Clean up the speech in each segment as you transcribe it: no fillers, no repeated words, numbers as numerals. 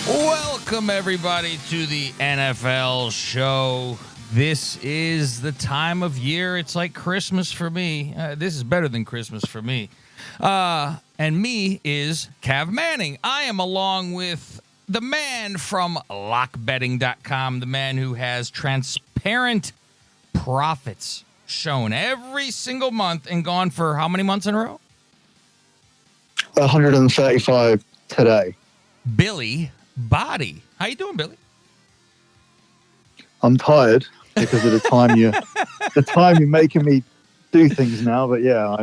Welcome, everybody, to the NFL show. This is the time of year. It's like Christmas for me. This is better than Christmas for me. And me is Cav Manning. I am along with the man from lockbetting.com, the man who has transparent profits shown every single month and gone for how many months in a row? 135 today. Billy Body. How you doing, Billy? I'm tired because of the time you're making me do things now. But yeah,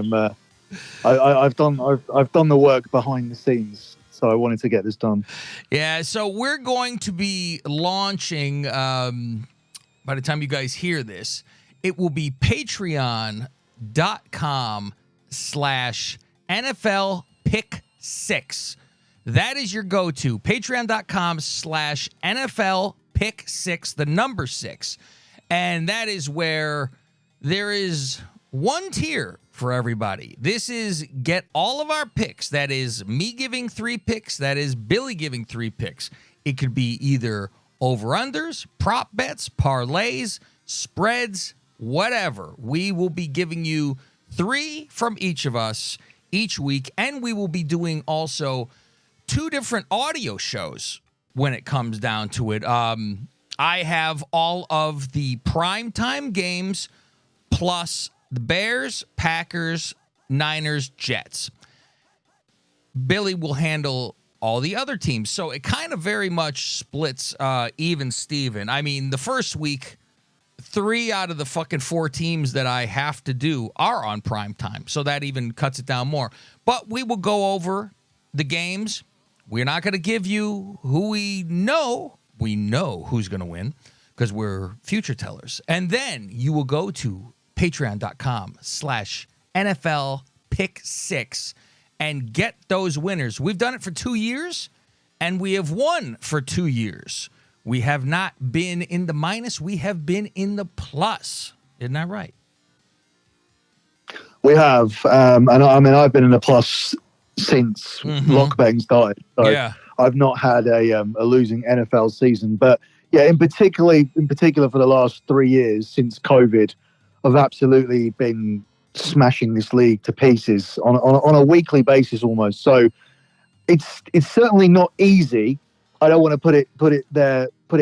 I've done the work behind the scenes, so I wanted to get this done. Yeah, so we're going to be launching. By the time you guys hear this, it will be patreon.com/NFL Pick 6. That is your go-to. Patreon.com/NFL Pick 6, the number 6. And that is where there is one tier for everybody. This is get all of our picks. That is me giving 3 picks. That is Billy giving 3 picks. It could be either over-unders, prop bets, parlays, spreads, whatever. We will be giving you 3 from each of us each week. And we will be doing also 2 different audio shows when it comes down to it. I have all of the primetime games plus the Bears, Packers, Niners, Jets. Billy will handle all the other teams. So it kind of very much splits even Steven. I mean, the first week, 3 out of the fucking 4 teams that I have to do are on primetime. So that even cuts it down more. But we will go over the games. We're not going to give you who we know. We know who's going to win because we're future tellers. And then you will go to patreon.com/NFL Pick 6 and get those winners. We've done it for 2 years, and we have won for 2 years. We have not been in the minus. We have been in the plus. Isn't that right? We have. And I mean, I've been in the plus since lock betting started. So yeah. I've not had a losing NFL season. But yeah, in particular for the last 3 years since COVID, I've absolutely been smashing this league to pieces on a weekly basis almost. So it's certainly not easy. I don't want to put it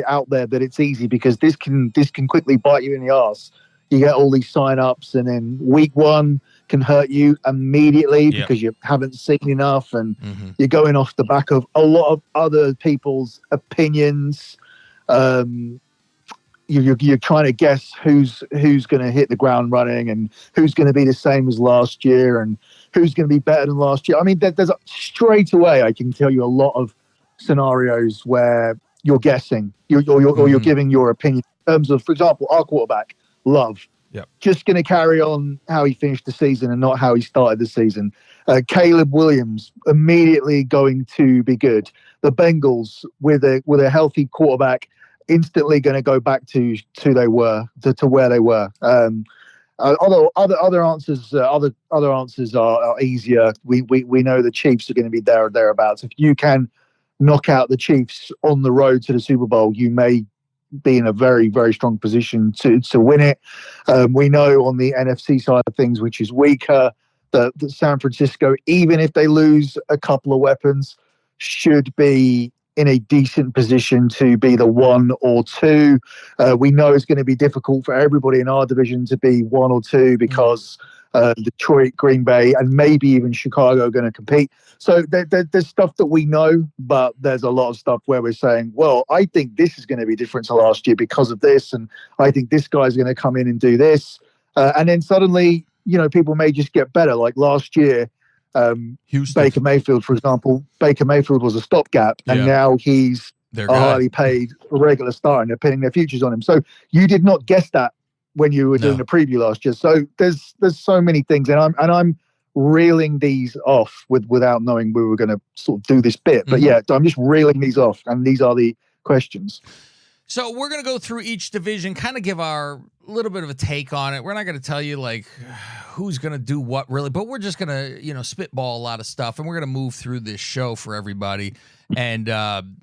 out there that it's easy, because this can quickly bite you in the arse. You get all these sign-ups, and then week 1 can hurt you immediately because you haven't seen enough, and you're going off the back of a lot of other people's opinions. You're trying to guess who's going to hit the ground running and who's going to be the same as last year and who's going to be better than last year. I mean, there's straight away, I can tell you a lot of scenarios where you're guessing, you're giving your opinion in terms of, for example, our quarterback, Love. Yep. Just going to carry on how he finished the season and not how he started the season. Caleb Williams immediately going to be good. The Bengals with a healthy quarterback instantly going to go back to where they were. Other answers are easier. We know the Chiefs are going to be there or thereabouts. If you can knock out the Chiefs on the road to the Super Bowl, you may be in a very, very strong position to win it. We know on the NFC side of things, which is weaker, that San Francisco, even if they lose a couple of weapons, should be in a decent position to be the 1 or 2. We know it's going to be difficult for everybody in our division to be 1 or 2 because Detroit, Green Bay, and maybe even Chicago are going to compete. So there's stuff that we know, but there's a lot of stuff where we're saying, well, I think this is going to be different to last year because of this, and I think this guy's going to come in and do this. And then suddenly, people may just get better. Like last year, Baker Mayfield, for example, Baker Mayfield was a stopgap, and now he's a highly paid regular star, and they're pinning their futures on him. So you did not guess that when you were doing the preview last year. So there's so many things, and I'm reeling these off without knowing we were going to sort of do this bit. But yeah, I'm just reeling these off, and these are the questions. So we're going to go through each division, kind of give our little bit of a take on it. We're not going to tell you like who's going to do what really, but we're just going to, spitball a lot of stuff, and we're going to move through this show for everybody and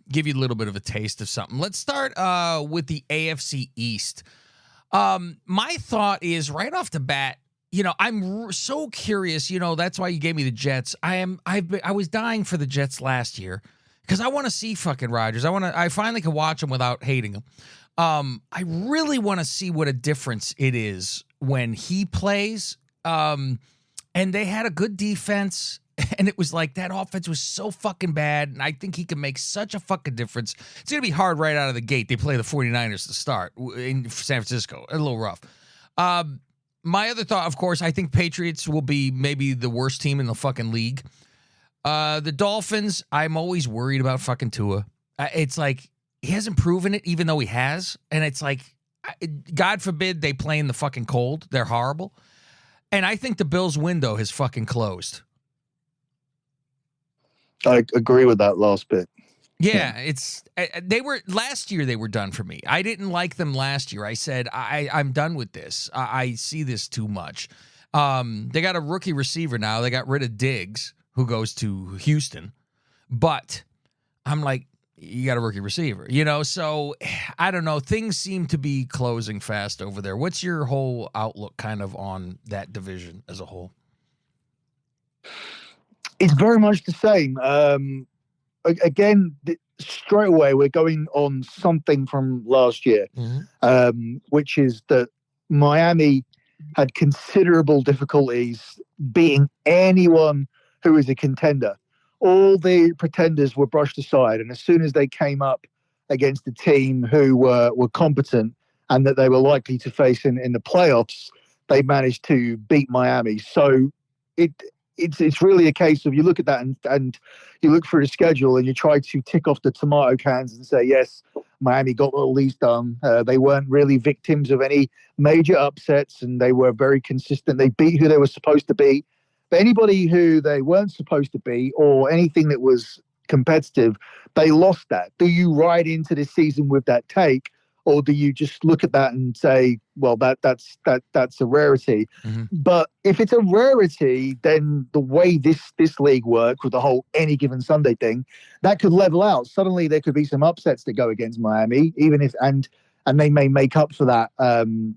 give you a little bit of a taste of something. Let's start with the AFC East. My thought is right off the bat, I'm so curious, that's why you gave me the Jets. I was dying for the Jets last year. Because I want to see fucking Rodgers. I finally can watch him without hating him. I really want to see what a difference it is when he plays. And they had a good defense. And it was like that offense was so fucking bad. And I think he can make such a fucking difference. It's going to be hard right out of the gate. They play the 49ers to start in San Francisco. A little rough. My other thought, of course, I think Patriots will be maybe the worst team in the fucking league. The Dolphins, I'm always worried about fucking Tua. It's like he hasn't proven it, even though he has. And it's like, God forbid they play in the fucking cold. They're horrible. And I think the Bills' window has fucking closed. I agree with that last bit. Yeah, last year they were done for me. I didn't like them last year. I said, I'm done with this. I see this too much. They got a rookie receiver now. They got rid of Diggs, who goes to Houston. But I'm like, you got a rookie receiver, So I don't know. Things seem to be closing fast over there. What's your whole outlook kind of on that division as a whole? It's very much the same. Again, straight away, we're going on something from last year, which is that Miami had considerable difficulties beating anyone who is a contender. All the pretenders were brushed aside, and as soon as they came up against a team who were competent and that they were likely to face in the playoffs, they managed to beat Miami. So it's really a case of you look at that and you look through the schedule and you try to tick off the tomato cans and say, yes, Miami got all these done. They weren't really victims of any major upsets, and they were very consistent. They beat who they were supposed to beat. But anybody who they weren't supposed to beat or anything that was competitive, they lost that. Do you ride into this season with that take, or do you just look at that and say, well, that's a rarity? Mm-hmm. But if it's a rarity, then the way this league works with the whole any given Sunday thing, that could level out. Suddenly there could be some upsets that go against Miami, even if and they may make up for that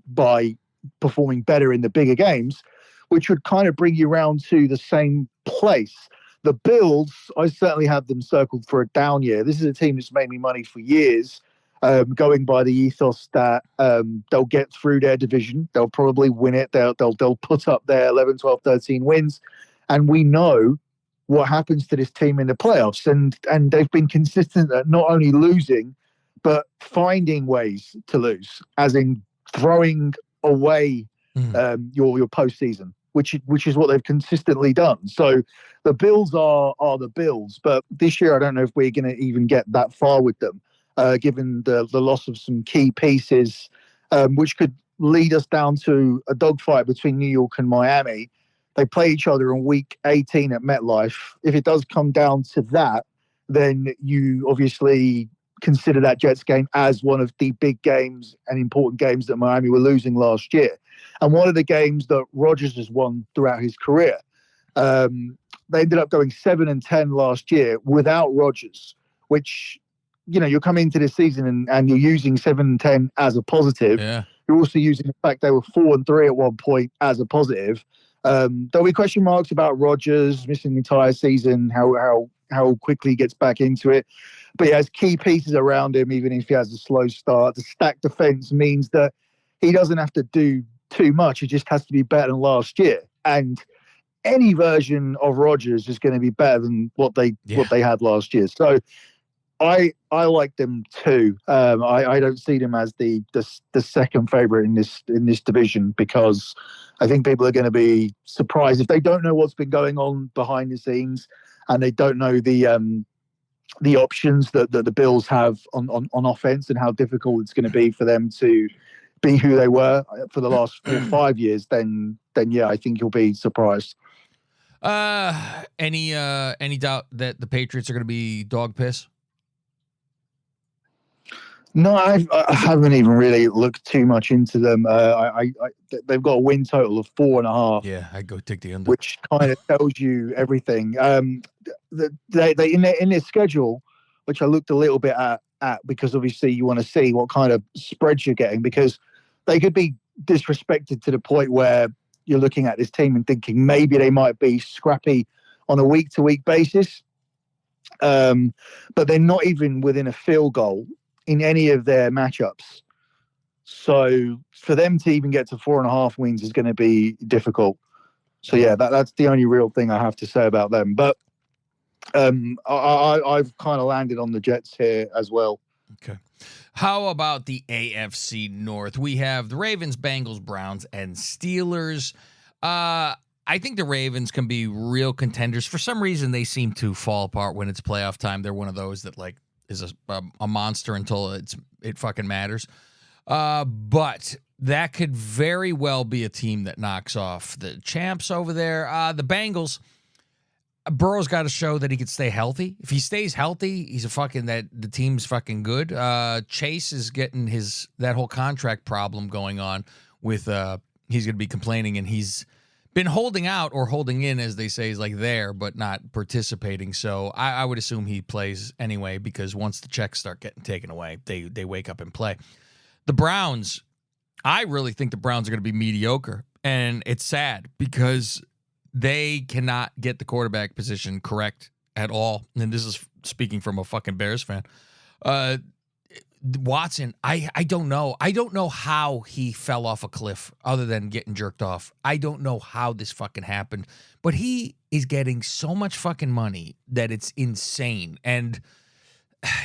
by performing better in the bigger games, which would kind of bring you around to the same place. The Bills, I certainly have them circled for a down year. This is a team that's made me money for years, going by the ethos that they'll get through their division. They'll probably win it. They'll put up their 11, 12, 13 wins. And we know what happens to this team in the playoffs. And they've been consistent at not only losing, but finding ways to lose, as in throwing away your postseason, which is what they've consistently done. So the Bills are the Bills, but this year I don't know if we're going to even get that far with them, given the loss of some key pieces, which could lead us down to a dogfight between New York and Miami. They play each other in week 18 at MetLife. If it does come down to that, then you obviously consider that Jets game as one of the big games and important games that Miami were losing last year. And one of the games that Rodgers has won throughout his career. They ended up going 7-10 last year without Rodgers, which, you're coming into this season and you're using 7-10 as a positive. Yeah. You're also using the fact they were 4-3 at one point as a positive. There'll be question marks about Rodgers missing the entire season, how quickly he gets back into it. But he has key pieces around him, even if he has a slow start. The stacked defense means that he doesn't have to do too much. He just has to be better than last year. And any version of Rodgers is going to be better than what they had last year. So I like them too. I don't see them as the second favorite in this division, because I think people are going to be surprised if they don't know what's been going on behind the scenes and they don't know the options that the Bills have on offense and how difficult it's going to be for them to be who they were for the last 4 or 5 years. Then yeah, I think you'll be surprised. Any doubt that the Patriots are going to be dog piss? No, I haven't even really looked too much into them. They've got a win total of 4.5. Yeah, I'd go take the under. Which kind of tells you everything. They in their schedule, which I looked a little bit at because obviously you want to see what kind of spreads you're getting, because they could be disrespected to the point where you're looking at this team and thinking maybe they might be scrappy on a week to week basis. But they're not even within a field goal in any of their matchups. So for them to even get to 4.5 wins is going to be difficult. So yeah, that's the only real thing I have to say about them. But I've kind of landed on the Jets here as well. Okay. How about the AFC North? We have the Ravens, Bengals, Browns, and Steelers. I think the Ravens can be real contenders. For some reason, they seem to fall apart when it's playoff time. They're one of those that like is a monster until it fucking matters. But that could very well be a team that knocks off the champs over there. The Bengals. Burrow's got to show that he can stay healthy. If he stays healthy, he's the team's fucking good. Chase is getting that whole contract problem going on with he's going to be complaining, and he's been holding out or holding in, as they say, is like there but not participating. So I would assume he plays anyway, because once the checks start getting taken away, they wake up and play. The Browns, I really think the Browns are going to be mediocre, and it's sad because they cannot get the quarterback position correct at all. And this is speaking from a fucking Bears fan. Watson, I don't know. I don't know how he fell off a cliff other than getting jerked off. I don't know how this fucking happened. But he is getting so much fucking money that it's insane. And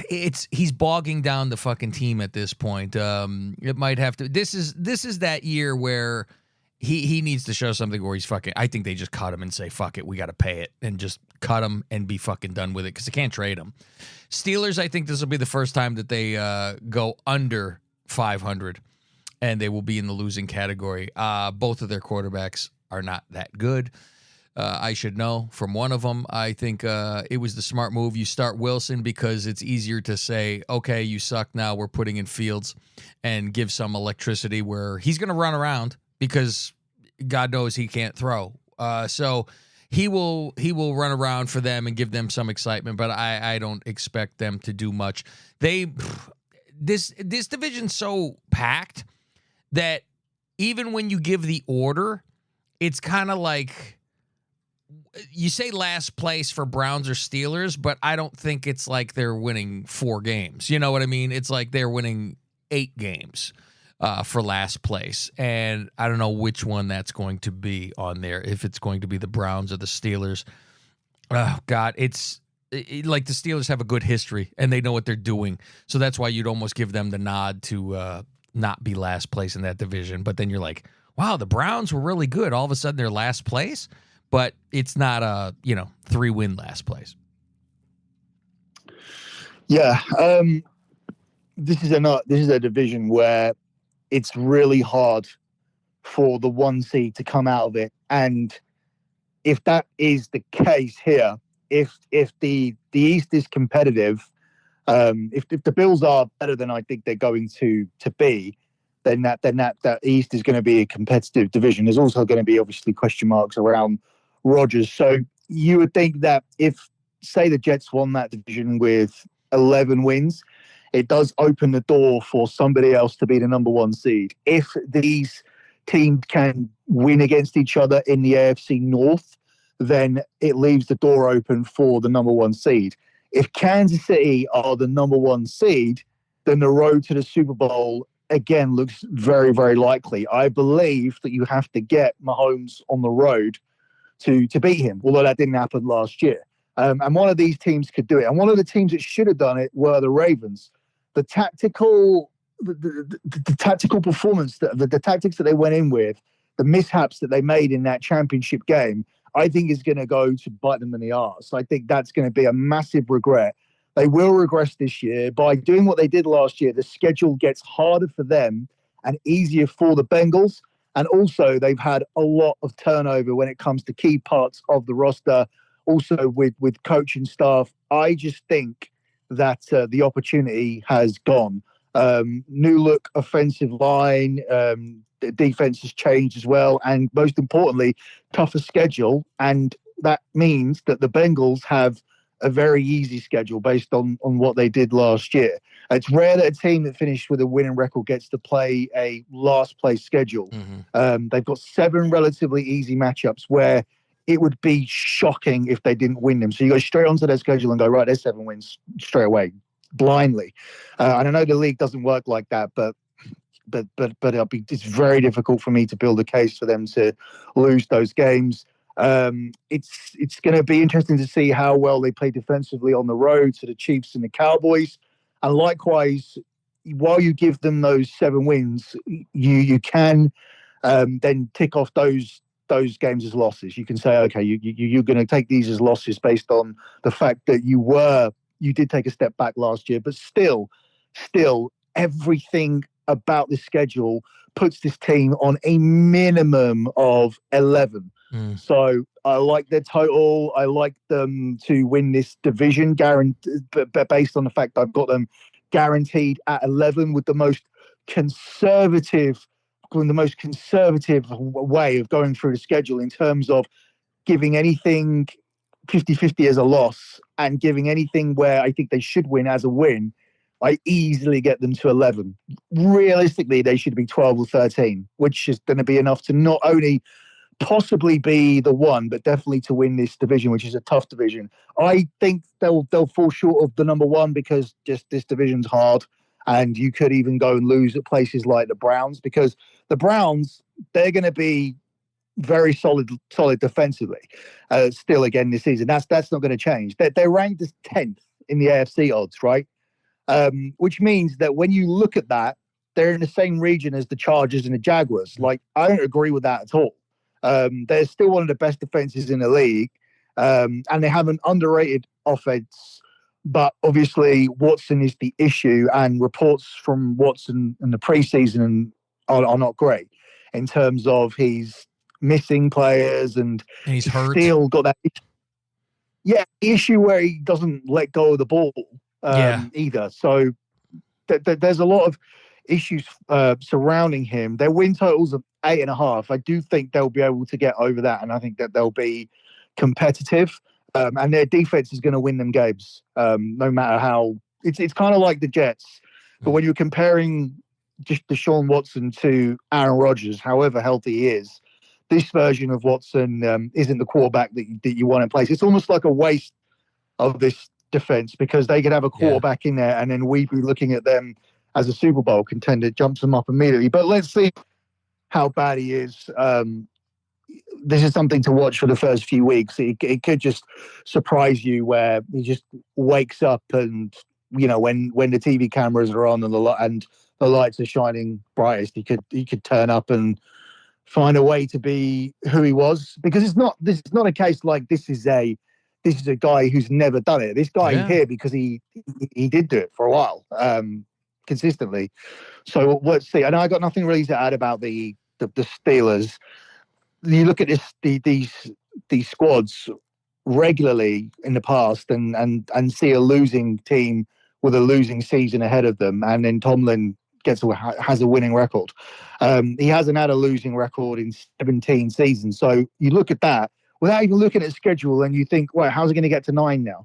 he's bogging down the fucking team at this point. It might have to. This is that year where he needs to show something where he's fucking. I think they just cut him and say, fuck it, we got to pay it, and just cut him and be fucking done with it, because they can't trade him. Steelers, I think this will be the first time that they go under 500, and they will be in the losing category. Both of their quarterbacks are not that good. I should know from one of them. I think it was the smart move. You start Wilson because it's easier to say, okay, you suck now, we're putting in Fields, and give some electricity where he's going to run around because God knows he can't throw. So he will run around for them and give them some excitement, but I don't expect them to do much. This division's so packed that even when you give the order, it's kind of like you say last place for Browns or Steelers, but I don't think it's like they're winning 4 games. You know what I mean? It's like they're winning 8 games for last place. And I don't know which one that's going to be on there, if it's going to be the Browns or the Steelers. Oh, God, it's like the Steelers have a good history and they know what they're doing. So that's why you'd almost give them the nod to not be last place in that division. But then you're like, wow, the Browns were really good. All of a sudden they're last place. But it's not a 3-win last place. Yeah, this is a division where it's really hard for the 1 seed to come out of it. And if that is the case here, if the East is competitive, if the Bills are better than I think they're going to be, then that East is going to be a competitive division. There's also going to be obviously question marks around Rodgers. So you would think that if, say, the Jets won that division with 11 wins, it does open the door for somebody else to be the number 1 seed. If these teams can win against each other in the AFC North, then it leaves the door open for the number 1 seed. If Kansas City are the number 1 seed, then the road to the Super Bowl again looks very, very likely. I believe that you have to get Mahomes on the road to beat him, although that didn't happen last year. And one of these teams could do it. And one of the teams that should have done it were the Ravens. The tactical performance, the tactics that they went in with, the mishaps that they made in that championship game, I think is going to go to bite them in the arse. I think that's going to be a massive regret. They will regress this year. By doing what they did last year, the schedule gets harder for them and easier for the Bengals. And also, they've had a lot of turnover when it comes to key parts of the roster, also with coaching staff. I just think that the opportunity has gone. New look offensive line. The defense has changed as well. And most importantly, tougher schedule. And that means that the Bengals have a very easy schedule based on what they did last year. It's rare that a team that finished with a winning record gets to play a last place schedule. They've got 7 relatively easy matchups where it would be shocking if they didn't win them. So you go straight onto their schedule and go, right, there's 7 wins straight away, blindly. And I know the league doesn't work like that, but it's very difficult for me to build a case for them to lose those games. It's going to be interesting to see how well they play defensively on the road to the Chiefs and the Cowboys. And likewise, while you give them those 7 wins, you can then tick off those games as losses. You can say, okay, you're going to take these as losses based on the fact that you did take a step back last year, but still everything about the schedule puts this team on a minimum of 11. So I like their total. I like them to win this division, based on the fact I've got them guaranteed at 11 with the most conservative way of going through the schedule in terms of giving anything 50-50 as a loss and giving anything where I think they should win as a win. I easily get them to 11. Realistically, they should be 12 or 13, which is going to be enough to not only possibly be the one, but definitely to win this division, which is a tough division. I think they'll fall short of the number 1 because just this division's hard, and you could even go and lose at places like the Browns, because the Browns, they're going to be very solid defensively. Still, again, this season, that's not going to change. They're ranked as 10th in the AFC odds, right? Which means that when you look at that, they're in the same region as the Chargers and the Jaguars. Like, I don't agree with that at all. They're still one of the best defenses in the league, and they have an underrated offense. But obviously, Watson is the issue, and reports from Watson in the preseason are not great in terms of he's missing players and he's hurt. Still got that issue where he doesn't let go of the ball either. So there's a lot of issues surrounding him. Their win totals of 8.5. I do think they'll be able to get over that, and I think that they'll be competitive. And their defense is going to win them games, no matter how. It's kind of like the Jets, but when you're comparing just Deshaun Watson to Aaron Rodgers, however healthy he is, this version of Watson isn't the quarterback that you want in place. It's almost like a waste of this defense, because they could have a quarterback in there, and then we'd be looking at them as a Super Bowl contender, jumps them up immediately. But let's see how bad he is. This is something to watch for the first few weeks. It could just surprise you, where he just wakes up and, when the TV cameras are on and the lights are shining brightest, he could turn up and find a way to be who he was. Because this is not a case like this is a guy who's never done it. This guy is here because he did do it for a while, consistently. So let's see. And I got nothing really to add about the Steelers. You look at these squads regularly in the past and see a losing team with a losing season ahead of them, and then Tomlin has a winning record. He hasn't had a losing record in 17 seasons. So you look at that without even looking at the schedule, and you think, well, how's he going to get to 9 now?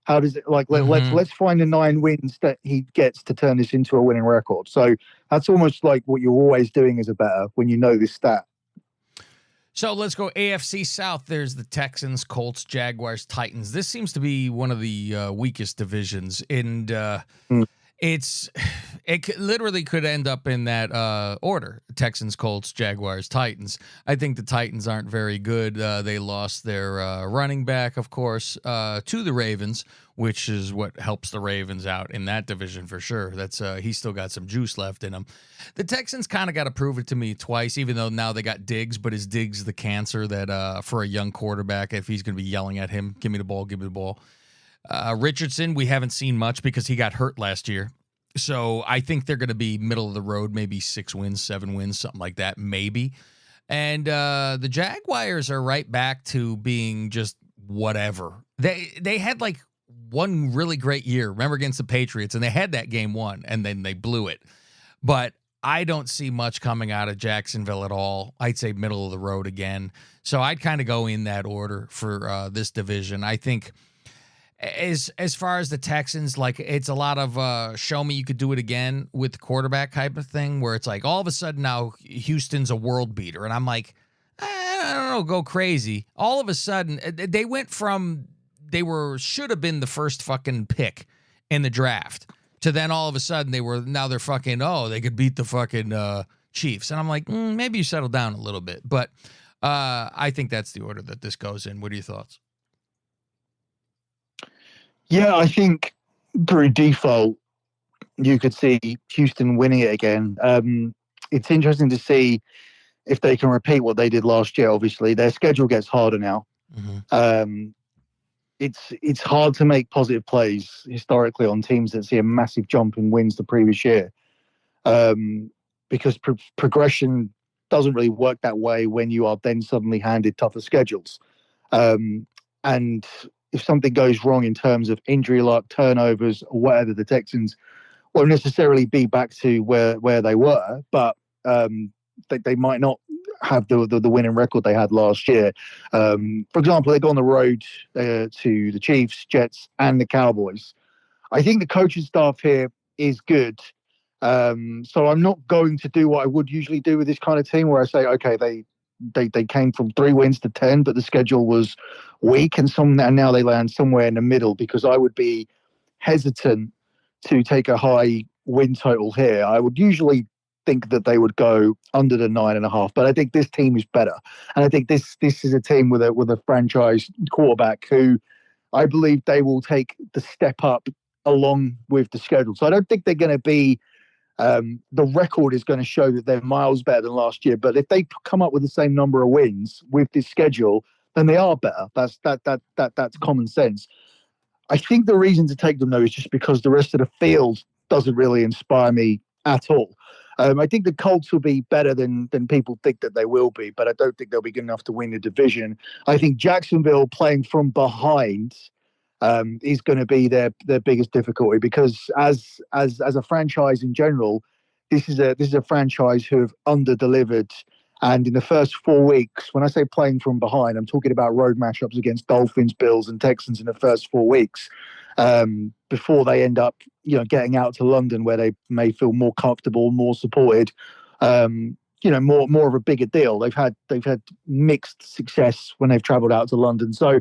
How does it let's find the 9 wins that he gets to turn this into a winning record. So that's almost like what you're always doing as a bettor when you know this stat. So let's go AFC South. There's the Texans, Colts, Jaguars, Titans. This seems to be one of the weakest divisions, and it literally could end up in that order: Texans, Colts, Jaguars, Titans. I think the Titans aren't very good. They lost their running back, of course, to the Ravens, which is what helps the Ravens out in that division for sure. That's he's still got some juice left in him. The Texans kind of got to prove it to me twice, even though now they got Diggs, but is Diggs the cancer that for a young quarterback, if he's going to be yelling at him, give me the ball, give me the ball. Richardson, we haven't seen much because he got hurt last year. So I think they're going to be middle of the road, maybe 6 wins, 7 wins, something like that, maybe. And the Jaguars are right back to being just whatever. They had like one really great year. Remember against the Patriots, and they had that game won, and then they blew it. But I don't see much coming out of Jacksonville at all. I'd say middle of the road again. So I'd kind of go in that order for this division. I think as far as the Texans, like it's a lot of show me you could do it again with the quarterback type of thing, where it's like all of a sudden now Houston's a world beater, and I'm like, I don't know, go crazy. All of a sudden they went from should have been the first fucking pick in the draft to then all of a sudden they're fucking, they could beat the fucking Chiefs, and I'm like, maybe you settle down a little bit, but I think that's the order that this goes in. What are your thoughts? Yeah, I think through default, you could see Houston winning it again. It's interesting to see if they can repeat what they did last year. Obviously, their schedule gets harder now. Mm-hmm. It's hard to make positive plays historically on teams that see a massive jump in wins the previous year, because progression doesn't really work that way when you are then suddenly handed tougher schedules. And if something goes wrong in terms of injury luck, turnovers, or whatever, the Texans won't necessarily be back to where they were, but they might not have the winning record they had last year. For example, they go on the road to the Chiefs, Jets, and the Cowboys. I think the coaching staff here is good. So I'm not going to do what I would usually do with this kind of team, where I say, okay, they came from 3 wins to 10, but the schedule was weak, and now they land somewhere in the middle, because I would be hesitant to take a high win total here. I would usually think that they would go under the 9.5, but I think this team is better, and I think this is a team with a franchise quarterback who I believe they will take the step up along with the schedule. So I don't think they're going to be. The record is going to show that they're miles better than last year, but if they come up with the same number of wins with this schedule, then they are better. That's common sense. I think the reason to take them, though, is just because the rest of the field doesn't really inspire me at all. I think the Colts will be better than people think that they will be, but I don't think they'll be good enough to win the division. I think Jacksonville playing from behind is going to be their biggest difficulty, because as a franchise in general, this is a franchise who have under-delivered. And in the first 4 weeks, when I say playing from behind, I'm talking about road matchups against Dolphins, Bills, and Texans in the first 4 weeks, before they end up, getting out to London, where they may feel more comfortable, more supported, more of a bigger deal. They've had mixed success when they've travelled out to London. So,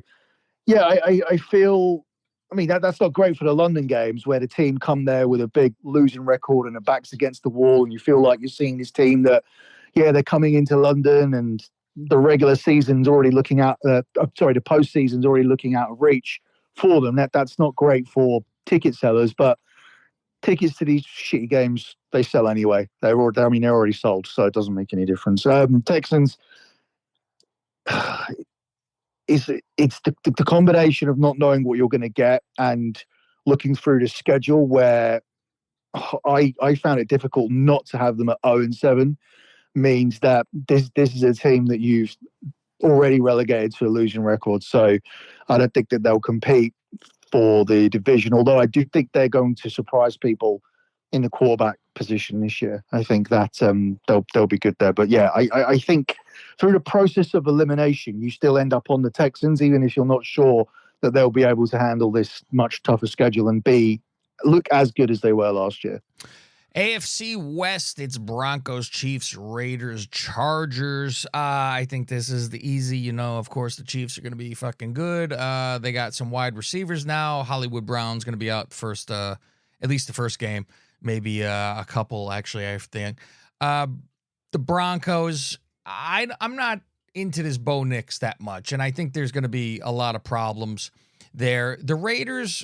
yeah, I feel. I mean, that's not great for the London games, where the team come there with a big losing record and their backs against the wall, and you feel like you're seeing this team that, they're coming into London and the regular season's already looking out. The postseason's already looking out of reach for them. That's not great for ticket sellers, but tickets to these shitty games, they sell anyway. They're already sold, so it doesn't make any difference. Texans. It's the combination of not knowing what you're going to get and looking through the schedule, where I found it difficult not to have them at 0-7, means that this is a team that you've already relegated to a losing record. So I don't think that they'll compete for the division, although I do think they're going to surprise people in the quarterback position this year. I think that they'll be good there. But yeah, I think through the process of elimination, you still end up on the Texans, even if you're not sure that they'll be able to handle this much tougher schedule and look as good as they were last year. AFC West, it's Broncos, Chiefs, Raiders, Chargers. I think this is the easy, of course, the Chiefs are going to be fucking good. They got some wide receivers now. Hollywood Brown's going to be out first, at least the first game. Maybe a couple, actually, I think. The Broncos, I'm not into this Bo Nix that much, and I think there's going to be a lot of problems there. The Raiders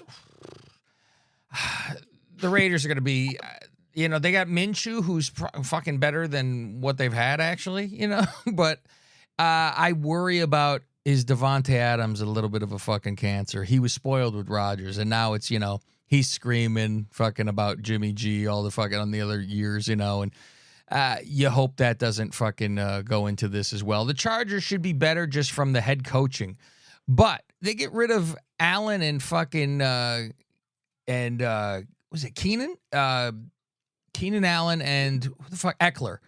are going to be... they got Minshew, who's fucking better than what they've had, actually, But I worry about, is Devontae Adams a little bit of a fucking cancer? He was spoiled with Rodgers, and now it's, he's screaming fucking about Jimmy G all the fucking on the other years, and you hope that doesn't fucking go into this as well. The Chargers should be better just from the head coaching, but they get rid of Allen and fucking was it Keenan? Keenan Allen and who the fuck Eckler.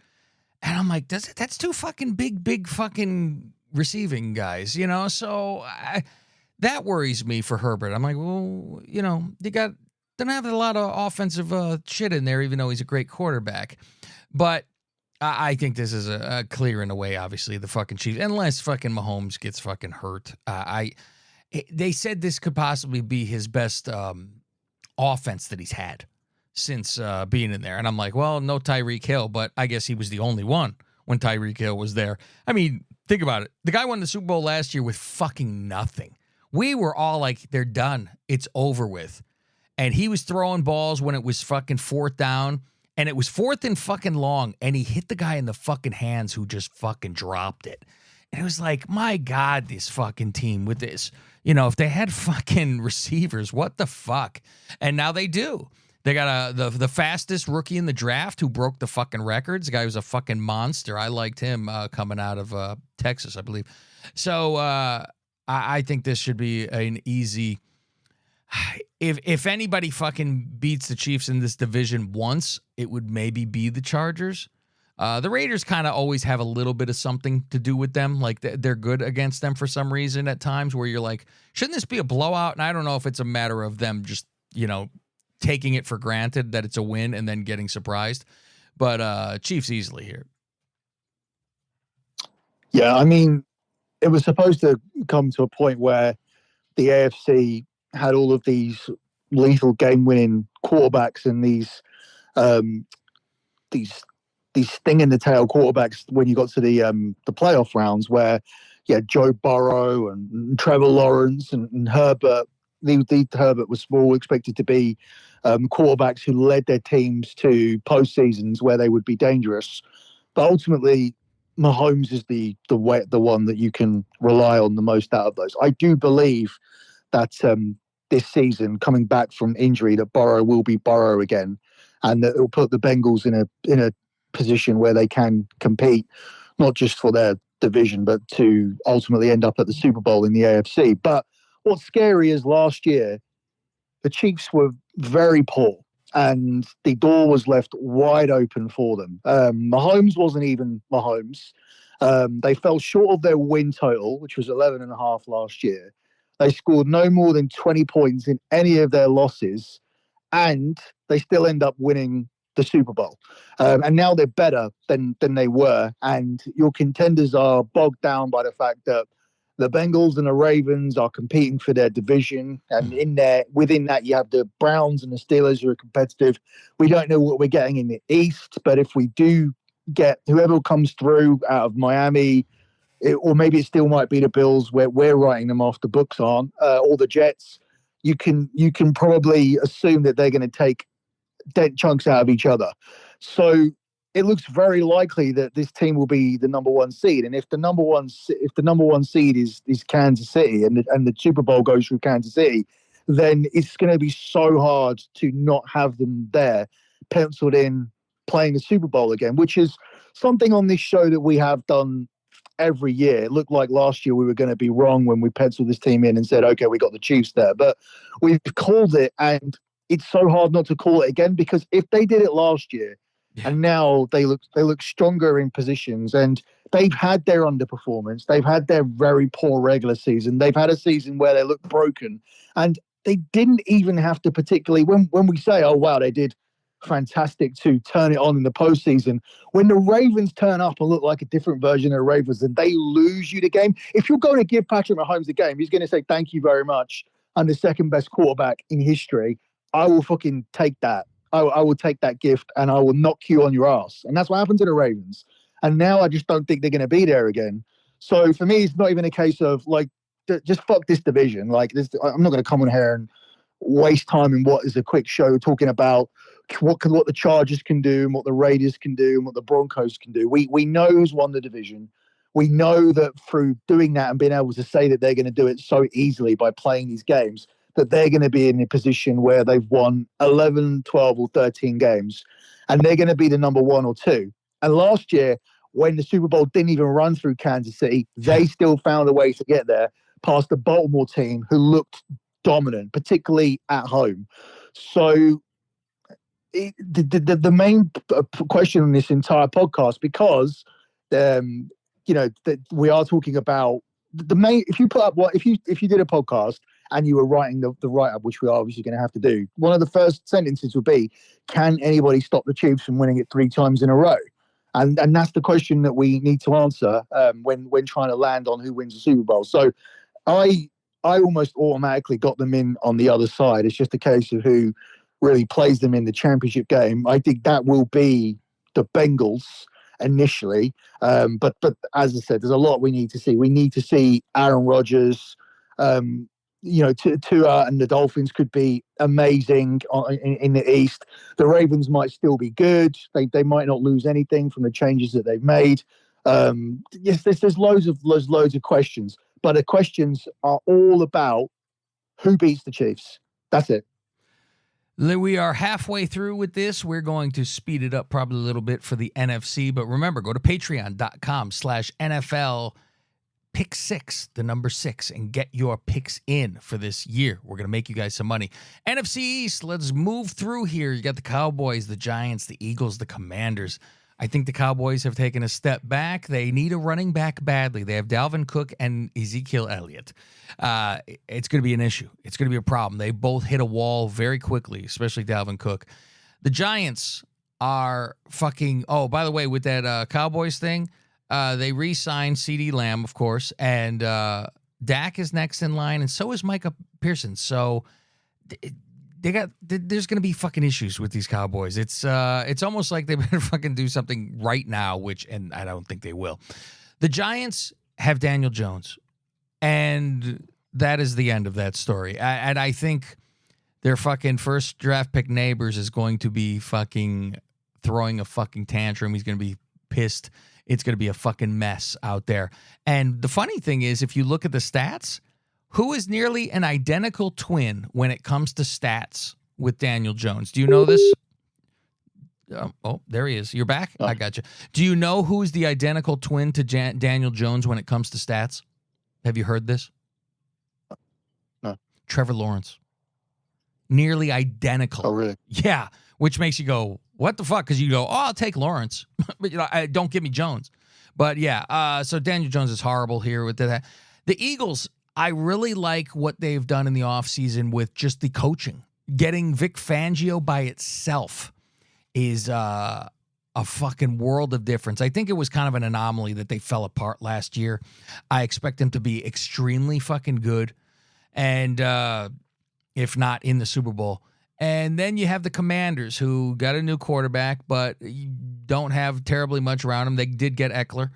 And I'm like, that's two fucking big fucking receiving guys, you know? So that worries me for Herbert. I'm like, well, you know, they don't have a lot of offensive shit in there, even though he's a great quarterback. But I think this is a clear in a way, obviously, the fucking Chiefs, unless fucking Mahomes gets fucking hurt. They said this could possibly be his best offense that he's had since being in there. And I'm like, well, no Tyreek Hill, but I guess he was the only one when Tyreek Hill was there. I mean, think about it. The guy won the Super Bowl last year with fucking nothing. We were all like, they're done. It's over with. And he was throwing balls when it was fucking fourth down. And it was fourth and fucking long. And he hit the guy in the fucking hands who just fucking dropped it. And it was like, my God, this fucking team with this. You know, if they had fucking receivers, what the fuck? And now they do. They got the fastest rookie in the draft who broke the fucking records. The guy was a fucking monster. I liked him coming out of Texas, I believe. So I think this should be an easy. If anybody fucking beats the Chiefs in this division once, it would maybe be the Chargers. The Raiders kind of always have a little bit of something to do with them. Like they're good against them for some reason at times where you're like, shouldn't this be a blowout? And I don't know if it's a matter of them just, you know, taking it for granted that it's a win and then getting surprised. But Chiefs easily here. Yeah, I mean, it was supposed to come to a point where the AFC had all of these lethal game-winning quarterbacks and these sting in the tail quarterbacks when you got to the playoff rounds, where Joe Burrow and Trevor Lawrence and Herbert. Herbert was small, expected to be quarterbacks who led their teams to postseasons where they would be dangerous. But ultimately, Mahomes is the one that you can rely on the most out of those. I do believe that this season, coming back from injury, that Burrow will be Burrow again, and that it will put the Bengals in a position where they can compete, not just for their division, but to ultimately end up at the Super Bowl in the AFC. But what's scary is last year, the Chiefs were very poor and the door was left wide open for them. Mahomes wasn't even Mahomes. They fell short of their win total, which was 11.5 last year. They scored no more than 20 points in any of their losses, and they still end up winning the Super Bowl. And now they're better than they were, and your contenders are bogged down by the fact that the Bengals and the Ravens are competing for their division, and within that you have the Browns and the Steelers who are competitive. We don't know what we're getting in the East, but if we do get whoever comes through out of Miami, or maybe it still might be the Bills, where we're writing them off, the books aren't, or the Jets, you can probably assume that they're going to take dent chunks out of each other. So it looks very likely that this team will be the number one seed. And if the number one seed is Kansas City and the Super Bowl goes through Kansas City, then it's going to be so hard to not have them there, penciled in, playing the Super Bowl again, which is something on this show that we have done every year. It looked like last year we were going to be wrong when we penciled this team in and said, okay, we got the Chiefs there. But we've called it, and it's so hard not to call it again, because if they did it last year, and now they look stronger in positions, and they've had their underperformance. They've had their very poor regular season. They've had a season where they look broken, and they didn't even have to particularly, when we say, oh, wow, they did fantastic to turn it on in the postseason. When the Ravens turn up and look like a different version of the Ravens and they lose you the game, if you're going to give Patrick Mahomes a game, he's going to say, thank you very much. I'm the second best quarterback in history. I will fucking take that. I will take that gift and I will knock you on your ass. And that's what happened to the Ravens. And now I just don't think they're going to be there again. So for me, it's not even a case of like, just fuck this division. Like this, I'm not going to come on here and waste time in what is a quick show talking about what the Chargers can do and what the Raiders can do and what the Broncos can do. We know who's won the division. We know that through doing that and being able to say that they're going to do it so easily by playing these games, that they're going to be in a position where they've won 11, 12 or 13 games and they're going to be the number 1 or 2. And last year, when the Super Bowl didn't even run through Kansas City, they still found a way to get there past the Baltimore team who looked dominant, particularly at home. So the main question in this entire podcast, because that we are talking about the main. If you put up if you did a podcast and you were writing the write up, which we are obviously going to have to do, one of the first sentences would be, "Can anybody stop the Chiefs from winning it 3 times in a row?" And that's the question that we need to answer when trying to land on who wins the Super Bowl. So I almost automatically got them in on the other side. It's just a case of who really plays them in the championship game. I think that will be the Bengals initially. But as I said, there's a lot we need to see. We need to see Aaron Rodgers. Tua and the Dolphins could be amazing in the East. The Ravens might still be good. They might not lose anything from the changes that they've made. Yes, there's loads of questions, but the questions are all about who beats the Chiefs. That's it. We are halfway through with this. We're going to speed it up probably a little bit for the NFC. But remember, go to patreon.com/NFL Pick 6, the number 6, and get your picks in for this year. We're going to make you guys some money. NFC East, let's move through here. You got the Cowboys, the Giants, the Eagles, the Commanders. I think the Cowboys have taken a step back. They need a running back badly. They have Dalvin Cook and Ezekiel Elliott. It's going to be an issue. It's going to be a problem. They both hit a wall very quickly, especially Dalvin Cook. The Giants are fucking... Oh, by the way, with that Cowboys thing, they re-signed CeeDee Lamb, of course, and Dak is next in line, and so is Micah Pearson. So... There's going to be fucking issues with these Cowboys. It's almost like they better fucking do something right now, and I don't think they will. The Giants have Daniel Jones, and that is the end of that story. And I think their fucking first draft pick Neighbors is going to be fucking throwing a fucking tantrum. He's going to be pissed. It's going to be a fucking mess out there. And the funny thing is, if you look at the stats, who is nearly an identical twin when it comes to stats with Daniel Jones? Do you know this? Oh, there he is. You're back? Oh. I got you. Do you know who's the identical twin to Daniel Jones when it comes to stats? Have you heard this? No. Trevor Lawrence. Nearly identical. Oh, really? Yeah, which makes you go, what the fuck? Because you go, I'll take Lawrence, but don't give me Jones. But yeah, so Daniel Jones is horrible here with that. The Eagles... I really like what they've done in the offseason with just the coaching. Getting Vic Fangio by itself is a fucking world of difference. I think it was kind of an anomaly that they fell apart last year. I expect them to be extremely fucking good, and if not in the Super Bowl. And then you have the Commanders, who got a new quarterback, but don't have terribly much around them. They did get Eckler,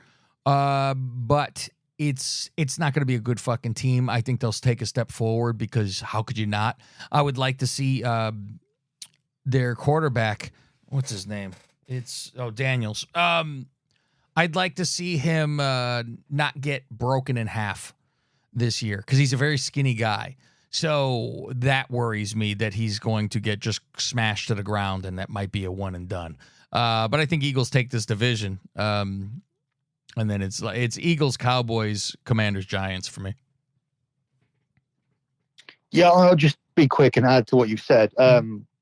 but... It's not going to be a good fucking team. I think they'll take a step forward because how could you not? I would like to see their quarterback. What's his name? Daniels. I'd like to see him not get broken in half this year because he's a very skinny guy. So that worries me that he's going to get just smashed to the ground, and that might be a one and done. But I think Eagles take this division. And then it's Eagles, Cowboys, Commanders, Giants for me. Yeah, I'll just be quick and add to what you've said.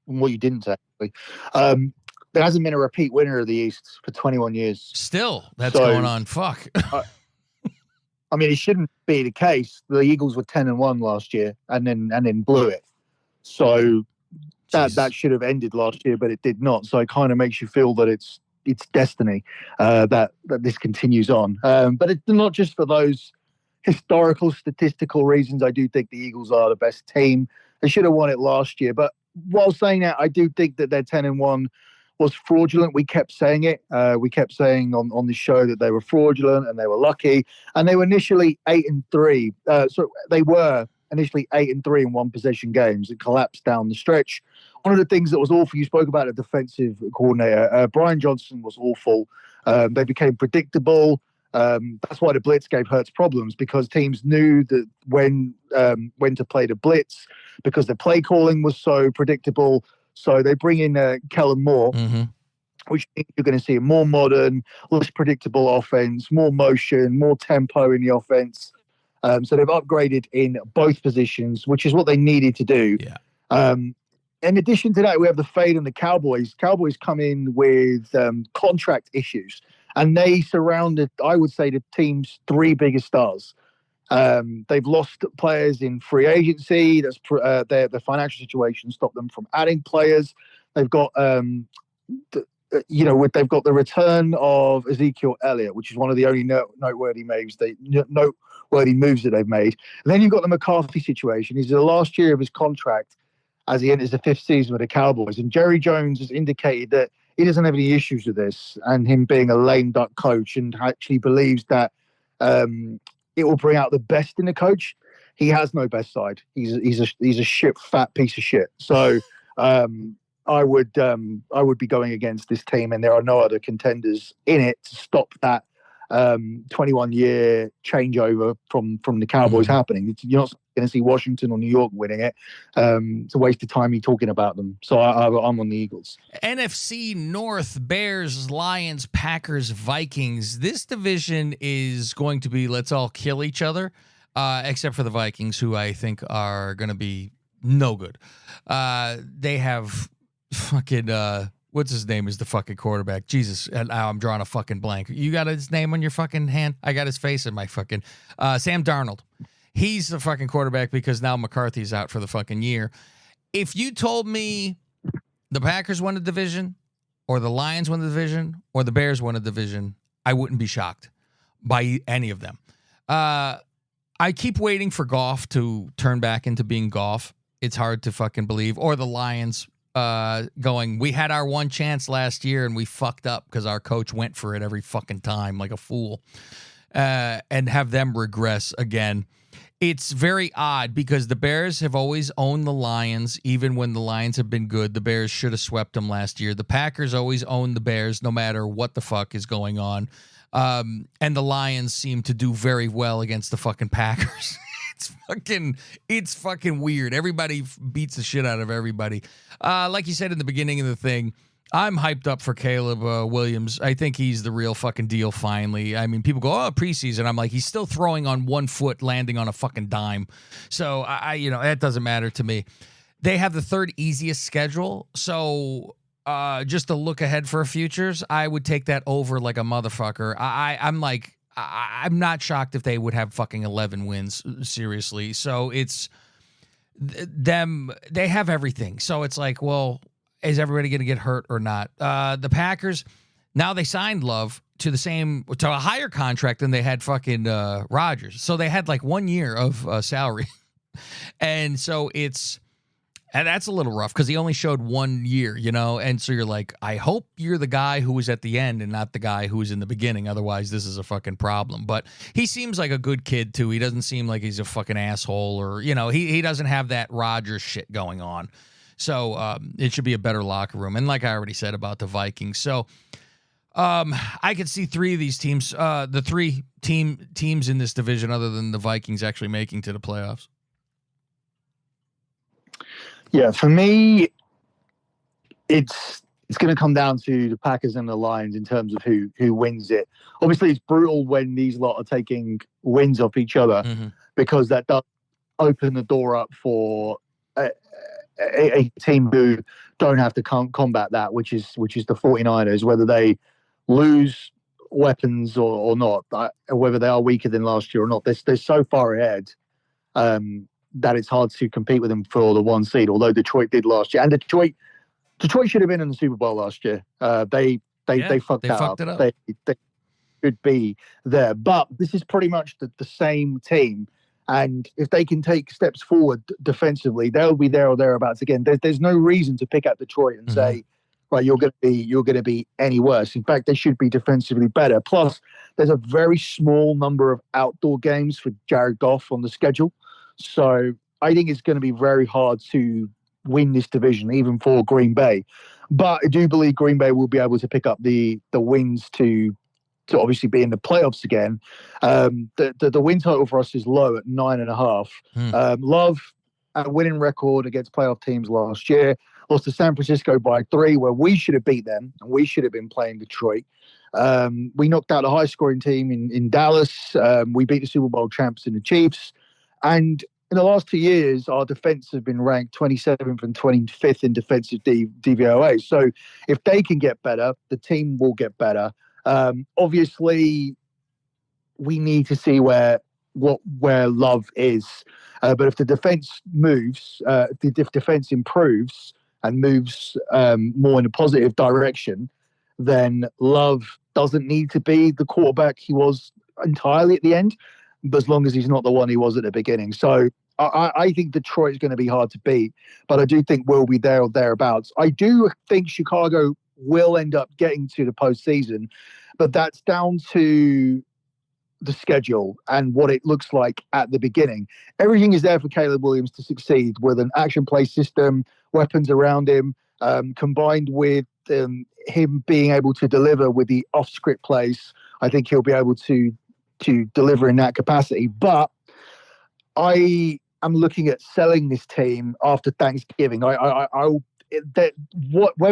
What you didn't say, actually. There hasn't been a repeat winner of the East for 21 years. Still, that's going on. Fuck. I mean, it shouldn't be the case. The Eagles were 10-1 last year, and then blew it. So that should have ended last year, but it did not. So it kind of makes you feel that it's destiny that this continues on. But it's not just for those historical, statistical reasons. I do think the Eagles are the best team. They should have won it last year. But while saying that, I do think that their 10-1 was fraudulent. We kept saying it. We kept saying on the show that they were fraudulent and they were lucky. And they were initially 8-3. So they were initially 8-3 in one possession games. It collapsed down the stretch. One of the things that was awful, you spoke about a defensive coordinator. Brian Johnson was awful. They became predictable. That's why the blitz gave Hurts problems, because teams knew that when to play the blitz, because the play calling was so predictable. So they bring in Kellen Moore, which means you're going to see a more modern, less predictable offense, more motion, more tempo in the offense. So they've upgraded in both positions, which is what they needed to do. Yeah. In addition to that, we have the fade and the Cowboys. Cowboys come in with contract issues, and they surrounded, I would say, the team's three biggest stars. They've lost players in free agency. That's their financial situation stopped them from adding players. They've got they've got the return of Ezekiel Elliott, which is one of the only noteworthy moves that they've made. And then you've got the McCarthy situation. He's in the last year of his contract as he enters the fifth season with the Cowboys. And Jerry Jones has indicated that he doesn't have any issues with this and him being a lame duck coach, and actually believes that it will bring out the best in the coach. He has no best side. He's a fat piece of shit. So I would be going against this team, and there are no other contenders in it to stop that 21-year changeover from the Cowboys happening. You're not going to see Washington or New York winning it. It's a waste of time you talking about them. So I'm on the Eagles. NFC North, Bears, Lions, Packers, Vikings. This division is going to be let's all kill each other, except for the Vikings, who I think are going to be no good. They have fucking what's his name is the fucking quarterback. Jesus, and now I'm drawing a fucking blank. You got his name on your fucking hand? I got his face in my fucking Sam Darnold. He's the fucking quarterback because now McCarthy's out for the fucking year. If you told me the Packers won the division, or the Lions won the division, or the Bears won a division, I wouldn't be shocked by any of them. I keep waiting for Goff to turn back into being Goff. It's hard to fucking believe. Or the Lions going, we had our one chance last year and we fucked up because our coach went for it every fucking time like a fool, and have them regress again. It's very odd because the Bears have always owned the Lions, even when the Lions have been good. The Bears should have swept them last year. The Packers always own the Bears no matter what the fuck is going on. And the Lions seem to do very well against the fucking Packers. It's fucking weird. Everybody beats the shit out of everybody. Like you said in the beginning of the thing, I'm hyped up for Caleb Williams. I think he's the real fucking deal finally. I mean, people go, oh, preseason. I'm like, he's still throwing on one foot, landing on a fucking dime. So, that doesn't matter to me. They have the third easiest schedule. So, just to look ahead for futures, I would take that over like a motherfucker. I'm not shocked if they would have fucking 11 wins, seriously. So it's them. They have everything. So it's like, well, is everybody going to get hurt or not? The Packers, now they signed Love to a higher contract than they had fucking Rodgers. So they had like 1 year of salary. And so and that's a little rough because he only showed 1 year, and so you're like, I hope you're the guy who was at the end and not the guy who was in the beginning. Otherwise, this is a fucking problem. But he seems like a good kid, too. He doesn't seem like he's a fucking asshole or, he doesn't have that Rodgers shit going on. So it should be a better locker room. And like I already said about the Vikings. So I could see three of these teams, the three teams in this division other than the Vikings actually making to the playoffs. Yeah, for me, it's going to come down to the Packers and the Lions in terms of who wins it. Obviously, it's brutal when these lot are taking wins off each other because that does open the door up for a team who don't have to combat that, which is the 49ers, whether they lose weapons or not, whether they are weaker than last year or not. They're so far ahead that it's hard to compete with them for the one seed, although Detroit did last year. And Detroit should have been in the Super Bowl last year. They fucked it up. They should be there. But this is pretty much the same team. And if they can take steps forward defensively, they'll be there or thereabouts again. There's no reason to pick out Detroit and say, right, you're going to be any worse. In fact, they should be defensively better. Plus, there's a very small number of outdoor games for Jared Goff on the schedule. So I think it's going to be very hard to win this division, even for Green Bay. But I do believe Green Bay will be able to pick up the wins to obviously be in the playoffs again. The win total for us is low at 9.5. Love a winning record against playoff teams last year. lost to San Francisco by 3, where we should have beat them and we should have been playing Detroit. We knocked out a high-scoring team in Dallas. We beat the Super Bowl champs in the Chiefs. And in the last 2 years, our defense has been ranked 27th and 25th in defensive DVOA. So if they can get better, the team will get better. Obviously, we need to see where Love is. But if the defense moves, if the defense improves and moves more in a positive direction, then Love doesn't need to be the quarterback he was entirely at the end, but as long as he's not the one he was at the beginning. So I think Detroit is going to be hard to beat, but I do think we'll be there or thereabouts. I do think Chicago will end up getting to the postseason, but that's down to the schedule and what it looks like at the beginning. Everything is there for Caleb Williams to succeed with an action play system, weapons around him, combined with him being able to deliver with the off-script plays. I think he'll be able to deliver in that capacity. But I am looking at selling this team after Thanksgiving. Whether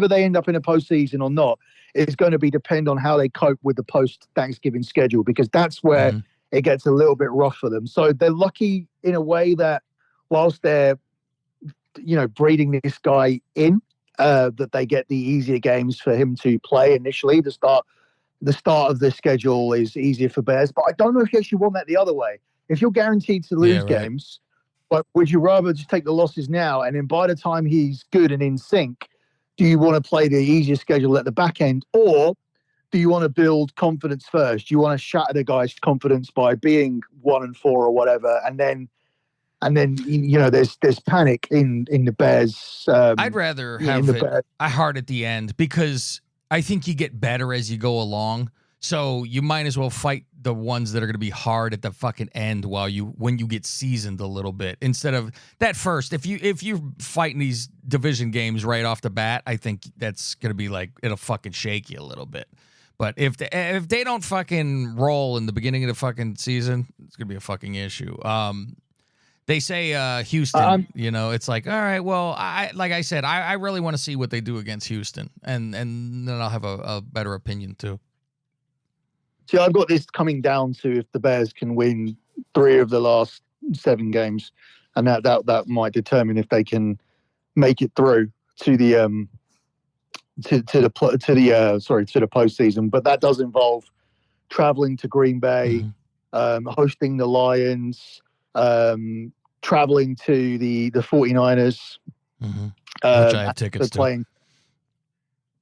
they end up in a postseason or not is going to be depend on how they cope with the post-Thanksgiving schedule, because that's where it gets a little bit rough for them. So they're lucky in a way that whilst they're, breeding this guy in, that they get the easier games for him to play initially. The start of the schedule is easier for Bears, but I don't know if you actually want that the other way. If you're guaranteed to lose games, but would you rather just take the losses now, and then by the time he's good and in sync, do you want to play the easier schedule at the back end, or do you want to build confidence first? Do you want to shatter the guy's confidence by being 1-4 or whatever, and then there's panic in the Bears. I'd rather have it hard at the end, because I think you get better as you go along. So you might as well fight the ones that are going to be hard at the fucking end when you get seasoned a little bit, instead of that first. If you're fighting these division games right off the bat, I think that's going to be like, it'll fucking shake you a little bit. But if they don't fucking roll in the beginning of the fucking season, it's going to be a fucking issue. They say Houston, it's like, all right, well, I really want to see what they do against Houston, and then I'll have a better opinion too. See, I've got this coming down to if the Bears can win 3 of the last 7 games, and that might determine if they can make it through to the postseason. But that does involve traveling to Green Bay, hosting the Lions, traveling to the 49ers, which I have tickets to. Playing.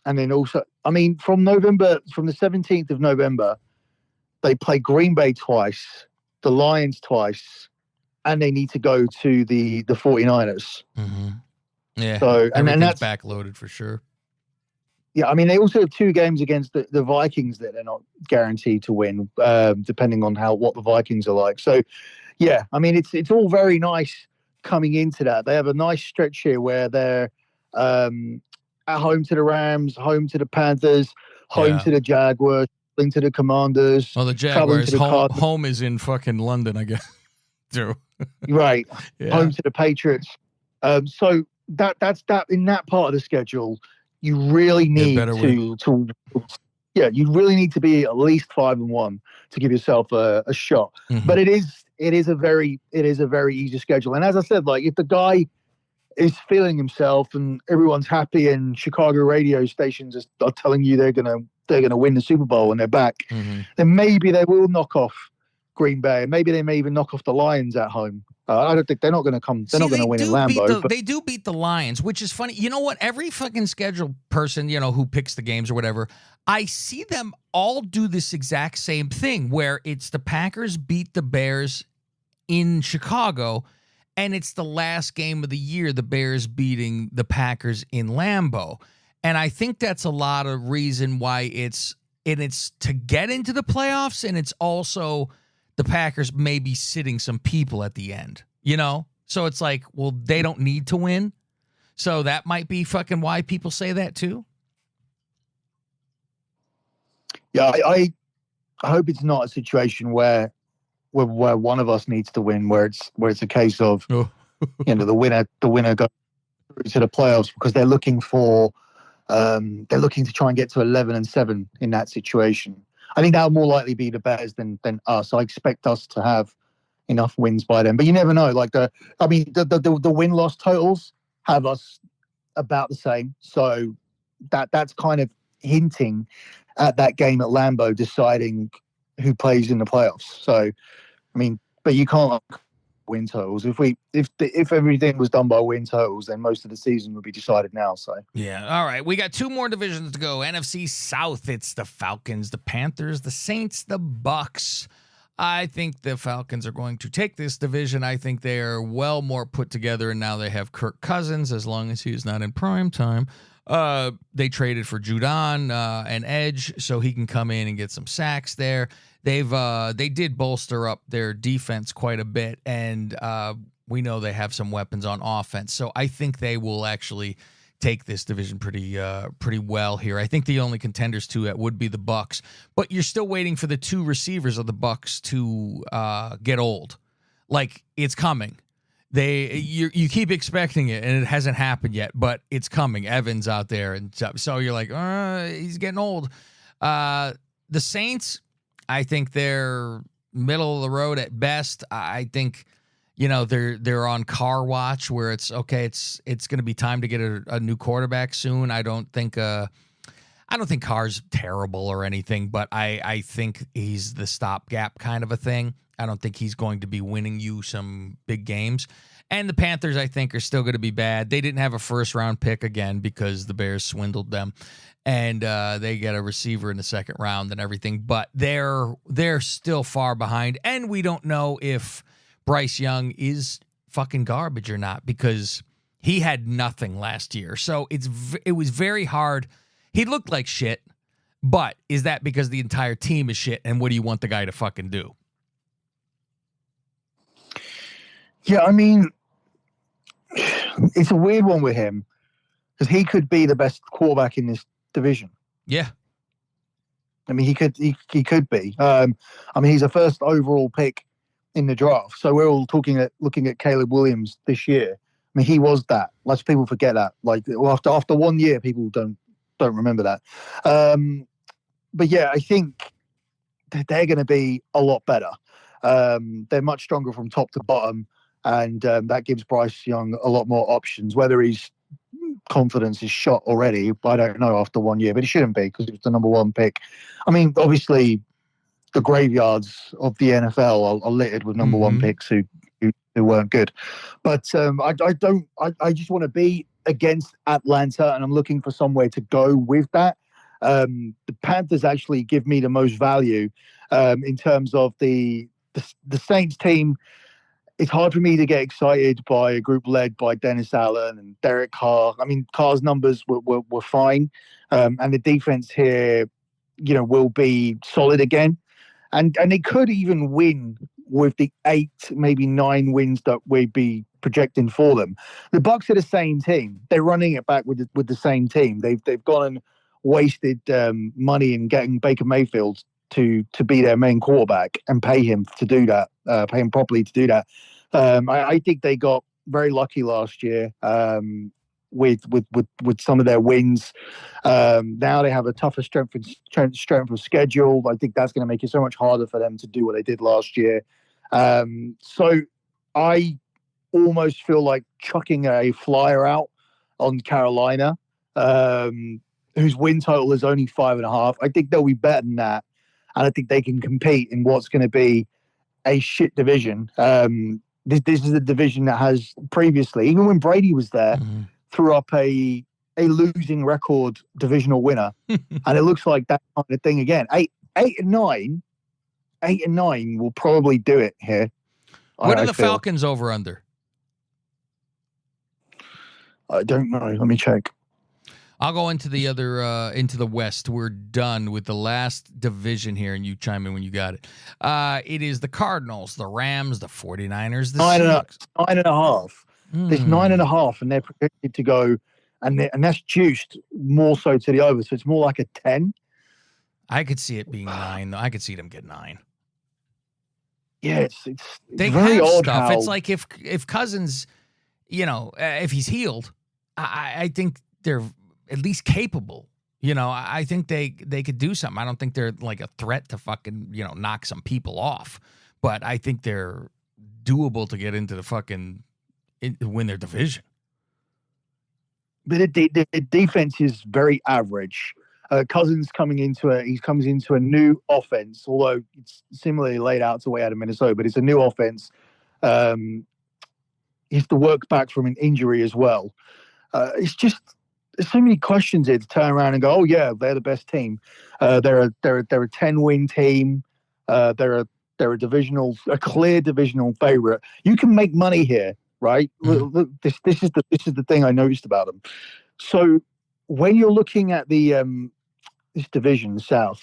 And then also, from the 17th of November, they play Green Bay twice, the Lions twice, and they need to go to the 49ers. Mm-hmm. Yeah, so and that's backloaded for sure. Yeah, they also have 2 games against the Vikings that they're not guaranteed to win, depending on what the Vikings are like. So, yeah, it's all very nice coming into that. They have a nice stretch here where they're at home to the Rams, home to the Panthers, home to the Jaguars, home to the Commanders. Well, the Jaguars' home is in fucking London, I guess. Too. Right. Yeah. Home to the Patriots. So that's in that part of the schedule. You really need you really need to be at least 5-1 to give yourself a shot. Mm-hmm. But it is a very easy schedule. And as I said, like, if the guy is feeling himself and everyone's happy and Chicago radio stations are telling you they're gonna win the Super Bowl and they're back, then maybe they will knock off Green Bay. Maybe they may even knock off the Lions at home. I don't think they're not going to come. They're not going to win in Lambeau. They do beat the Lions, which is funny. You know what? Every fucking schedule person, who picks the games or whatever, I see them all do this exact same thing, where it's the Packers beat the Bears in Chicago, and it's the last game of the year, the Bears beating the Packers in Lambeau. And I think that's a lot of reason why it's to get into the playoffs, and it's also the Packers may be sitting some people at the end, So it's like, well, they don't need to win. So that might be fucking why people say that too. Yeah, I hope it's not a situation where one of us needs to win, where it's a case of, the winner goes. to the playoffs because they're looking to try and get to 11-7 in that situation. I think that'll more likely be the Bears than us. I expect us to have enough wins by then, but you never know. Like the win-loss totals have us about the same, so that's kind of hinting at that game at Lambeau deciding who plays in the playoffs. So, I mean, but you can't win totals. If everything was done by win totals, then most of the season would be decided now. So yeah, all right. We got two more divisions to go. NFC South. It's the Falcons, the Panthers, the Saints, the Bucks. I think the Falcons are going to take this division. I think they are well more put together, and now they have Kirk Cousins, as long as he is not in prime time. They traded for Judon, an edge, so he can come in and get some sacks there. They did bolster up their defense quite a bit, and we know they have some weapons on offense. So I think they will actually take this division pretty well here. I think the only contenders to it would be the Bucks, but you're still waiting for the two receivers of the Bucks to get old. Like, it's coming. You keep expecting it, and it hasn't happened yet, but it's coming. Evans out there, and so you're like, he's getting old. The Saints, I think they're middle of the road at best. I think, they're on car watch where it's okay. It's going to be time to get a new quarterback soon. I don't think Carr's terrible or anything, but I think he's the stopgap kind of a thing. I don't think he's going to be winning you some big games. And the Panthers, I think, are still going to be bad. They didn't have a first-round pick again because the Bears swindled them. And they get a receiver in the second round and everything. But they're still far behind. And we don't know if Bryce Young is fucking garbage or not because he had nothing last year. So it was very hard. He looked like shit. But is that because the entire team is shit? And what do you want the guy to fucking do? Yeah, I mean, it's a weird one with him because he could be the best quarterback in this division. Yeah. I mean, he could be. I mean, he's a first overall pick in the draft. So we're all looking at Caleb Williams this year. I mean, he was that. Lots of people forget that. Like, after 1 year, people don't remember that. But yeah, I think they're going to be a lot better. They're much stronger from top to bottom. And that gives Bryce Young a lot more options. Whether his confidence is shot already, I don't know after 1 year, but it shouldn't be because it was the number one pick. I mean, obviously, the graveyards of the NFL are littered with number one picks who weren't good. But I just want to be against Atlanta, and I'm looking for somewhere to go with that. The Panthers actually give me the most value in terms of the Saints team. It's hard for me to get excited by a group led by Dennis Allen and Derek Carr. I mean, Carr's numbers were fine. And the defense here, will be solid again. And they could even win with the 8, maybe 9 wins that we'd be projecting for them. The Bucs are the same team. They're running it back with the same team. They've gone and wasted money in getting Baker Mayfield to be their main quarterback and pay him to do that, pay him properly to do that. I think they got very lucky last year with some of their wins. Now they have a tougher strength of schedule. I think that's going to make it so much harder for them to do what they did last year. So I almost feel like chucking a flyer out on Carolina, whose win total is only 5.5. I think they'll be better than that. And I think they can compete in what's going to be a shit division. This is a division that has previously, even when Brady was there, threw up a losing record divisional winner. And it looks like that kind of thing again. 8-9 will probably do it here. What are the Falcons over under? I don't know. Let me check. I'll go into the other into the West. We're done with the last division here, and you chime in when you got it. It is the Cardinals, the Rams, the 49ers, the Seahawks. 9.5. There's 9.5, and they're predicted to go, and that's juiced more so to the over, so it's more like a 10. I could see it being 9, though. I could see them get 9. Yeah, it's they very have odd stuff. how... It's like if Cousins, if he's healed, I think they're at least capable. I think they could do something. I don't think they're like a threat to fucking, knock some people off. But I think they're doable to get into the fucking win their division. But the defense is very average. Cousins comes into a new offense, although it's similarly laid out to the way out of Minnesota, but it's a new offense. He has to work back from an injury as well. It's just there's so many questions here to turn around and go, oh yeah, they're the best team. They're a 10-win team. They're a clear divisional favorite. You can make money here, right? Mm-hmm. This is the thing I noticed about them. So when you're looking at the this division, the South.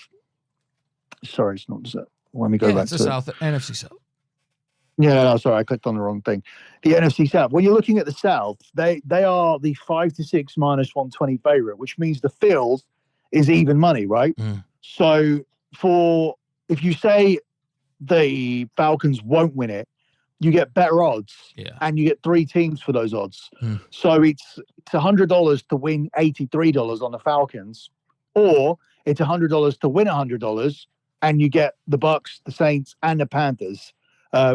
Sorry, it's not. Let me go back to the South, NFC South. Yeah, no, sorry, I clicked on the wrong thing. The NFC South. When you're looking at the South, they are the 5-6 minus 120 favorite, which means the field is even money, right? Mm. So if you say the Falcons won't win it, you get better odds, and you get 3 teams for those odds. Mm. So it's $100 to win $83 on the Falcons, or it's $100 to win $100, and you get the Bucs, the Saints, and the Panthers.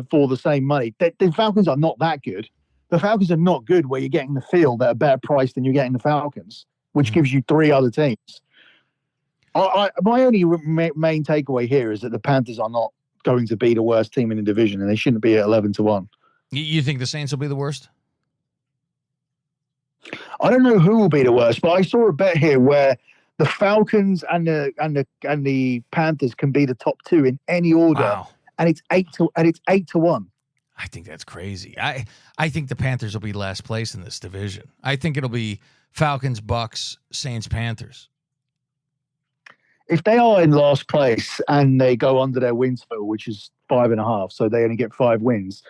For the same money. The Falcons are not that good. The Falcons are not good where you're getting the field at a better price than you're getting the Falcons, which gives you 3 other teams. My only main takeaway here is that the Panthers are not going to be the worst team in the division, and they shouldn't be at 11-1. You think the Saints will be the worst? I don't know who will be the worst, but I saw a bet here where the Falcons and the Panthers can be the top 2 in any order. Wow. And it's 8-1. I think that's crazy. I think the Panthers will be last place in this division. I think it'll be Falcons, Bucs, Saints, Panthers. If they are in last place and they go under their win total, which is 5.5, so they only get 5 wins,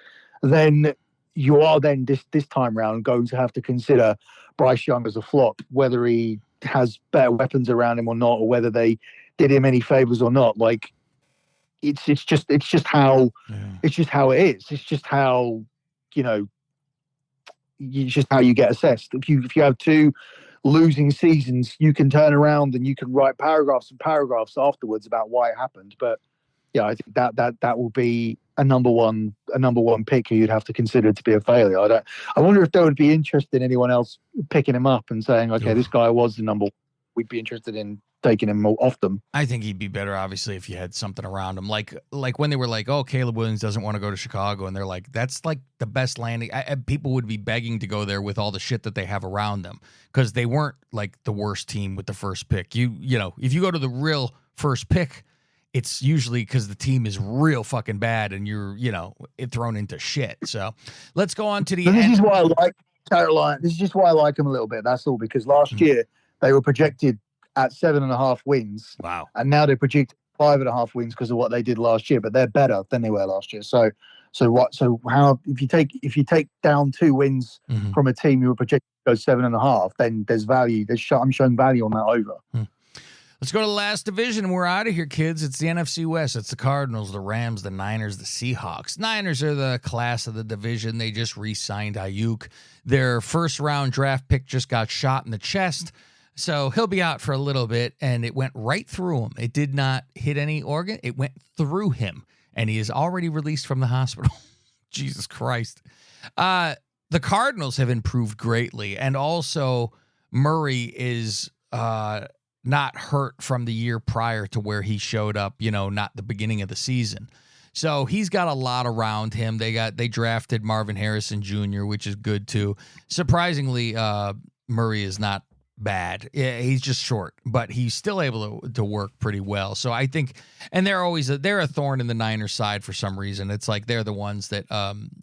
then you are then this time round going to have to consider Bryce Young as a flop, whether he has better weapons around him or not, or whether they did him any favors or not. Like. It's just how it is. It's just how you get assessed. If you have 2 losing seasons, you can turn around and you can write paragraphs and paragraphs afterwards about why it happened. But yeah, I think that will be a number one pick who you'd have to consider to be a failure. I wonder if there would be interest in anyone else picking him up and saying, okay, this guy was the number one. We'd be interested in taking him off them. I think he'd be better, obviously, if you had something around him. Like when they were like, oh, Caleb Williams doesn't want to go to Chicago, and they're like, that's like the best landing. People would be begging to go there with all the shit that they have around them, because they weren't like the worst team with the first pick. You know, if you go to the real first pick, it's usually because the team is real fucking bad and you're, thrown into shit. So let's go on to the end. This is why I like Carolina. This is just why I like them a little bit. That's all, because last year they were projected at 7.5 wins. Wow. And now they project 5.5 wins because of what they did last year, but they're better than they were last year. So how if you take down 2 wins from a team you were projected to go 7.5, then there's value. I'm showing value on that over. Let's go to the last division, and we're out of here, kids. It's the NFC West. It's the Cardinals, the Rams, the Niners, the Seahawks. Niners are the class of the division. They just re-signed Ayuk. Their first-round draft pick just got shot in the chest, so he'll be out for a little bit, and it went right through him. It did not hit any organ. It went through him, and he is already released from the hospital. Jesus Christ. The Cardinals have improved greatly, and also Murray is not hurt from the year prior to where he showed up, not the beginning of the season. So he's got a lot around him. They drafted Marvin Harrison Jr., which is good too. Surprisingly, Murray is not bad. Yeah, he's just short, but he's still able to work pretty well. So I think, and they're a thorn in the Niners side for some reason. It's like they're the ones that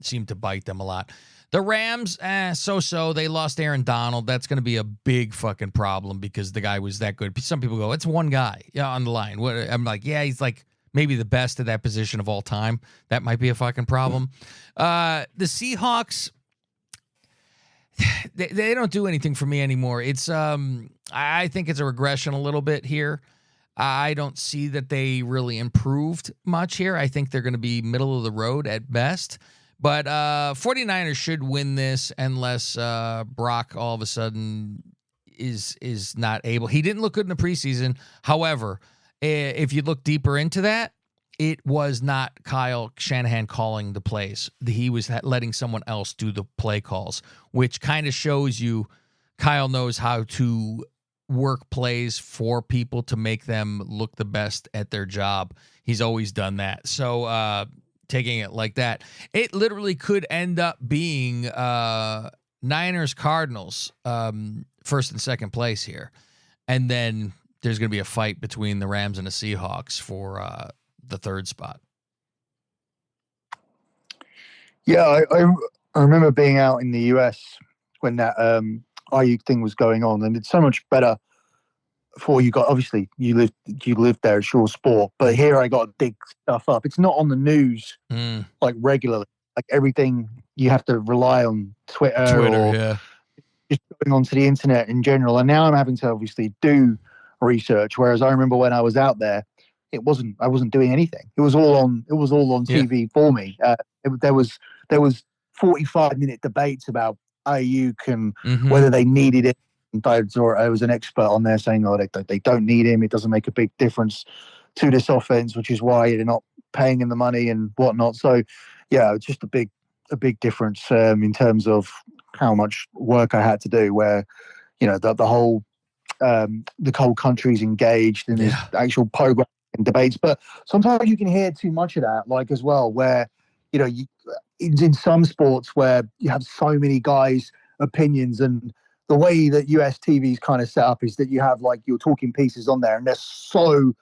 seem to bite them a lot. The Rams, so-so. They lost Aaron Donald. That's going to be a big fucking problem because the guy was that good. Some people go, it's one guy on the line. I'm like, yeah, he's like maybe the best at that position of all time. That might be a fucking problem. The Seahawks, they don't do anything for me anymore. It's I think it's a regression a little bit here. I don't see that they really improved much here. I think they're going to be middle of the road at best. But 49ers should win this unless Brock all of a sudden is not able. He didn't look good in the preseason. However, if you look deeper into that, it was not Kyle Shanahan calling the plays. He was letting someone else do the play calls, which kind of shows you Kyle knows how to work plays for people to make them look the best at their job. He's always done that. So taking it like that, it literally could end up being Niners Cardinals first and second place here. And then there's going to be a fight between the Rams and the Seahawks for the third spot. Yeah, I remember being out in the US when that IU thing was going on, and it's so much better for you. Got obviously you lived there at Shore Sport, but here I got to dig stuff up. It's not on the news like regularly. Like everything you have to rely on Twitter or yeah. just going onto the internet in general. And now I'm having to obviously do research. Whereas I remember when I was out there, I wasn't doing anything. It was all on TV for me. There was 45-minute debates about Ayuk and whether they needed it. And I was an expert on there saying, "Oh, they don't need him. It doesn't make a big difference to this offense, which is why they're not paying him the money and whatnot." So, yeah, it's just a big difference in terms of how much work I had to do. Where the whole country's engaged in this actual program and debates, but sometimes you can hear too much of that, like as well, where in some sports where you have so many guys' opinions, and the way that US TV is kind of set up is that you have like your talking pieces on there, and they're so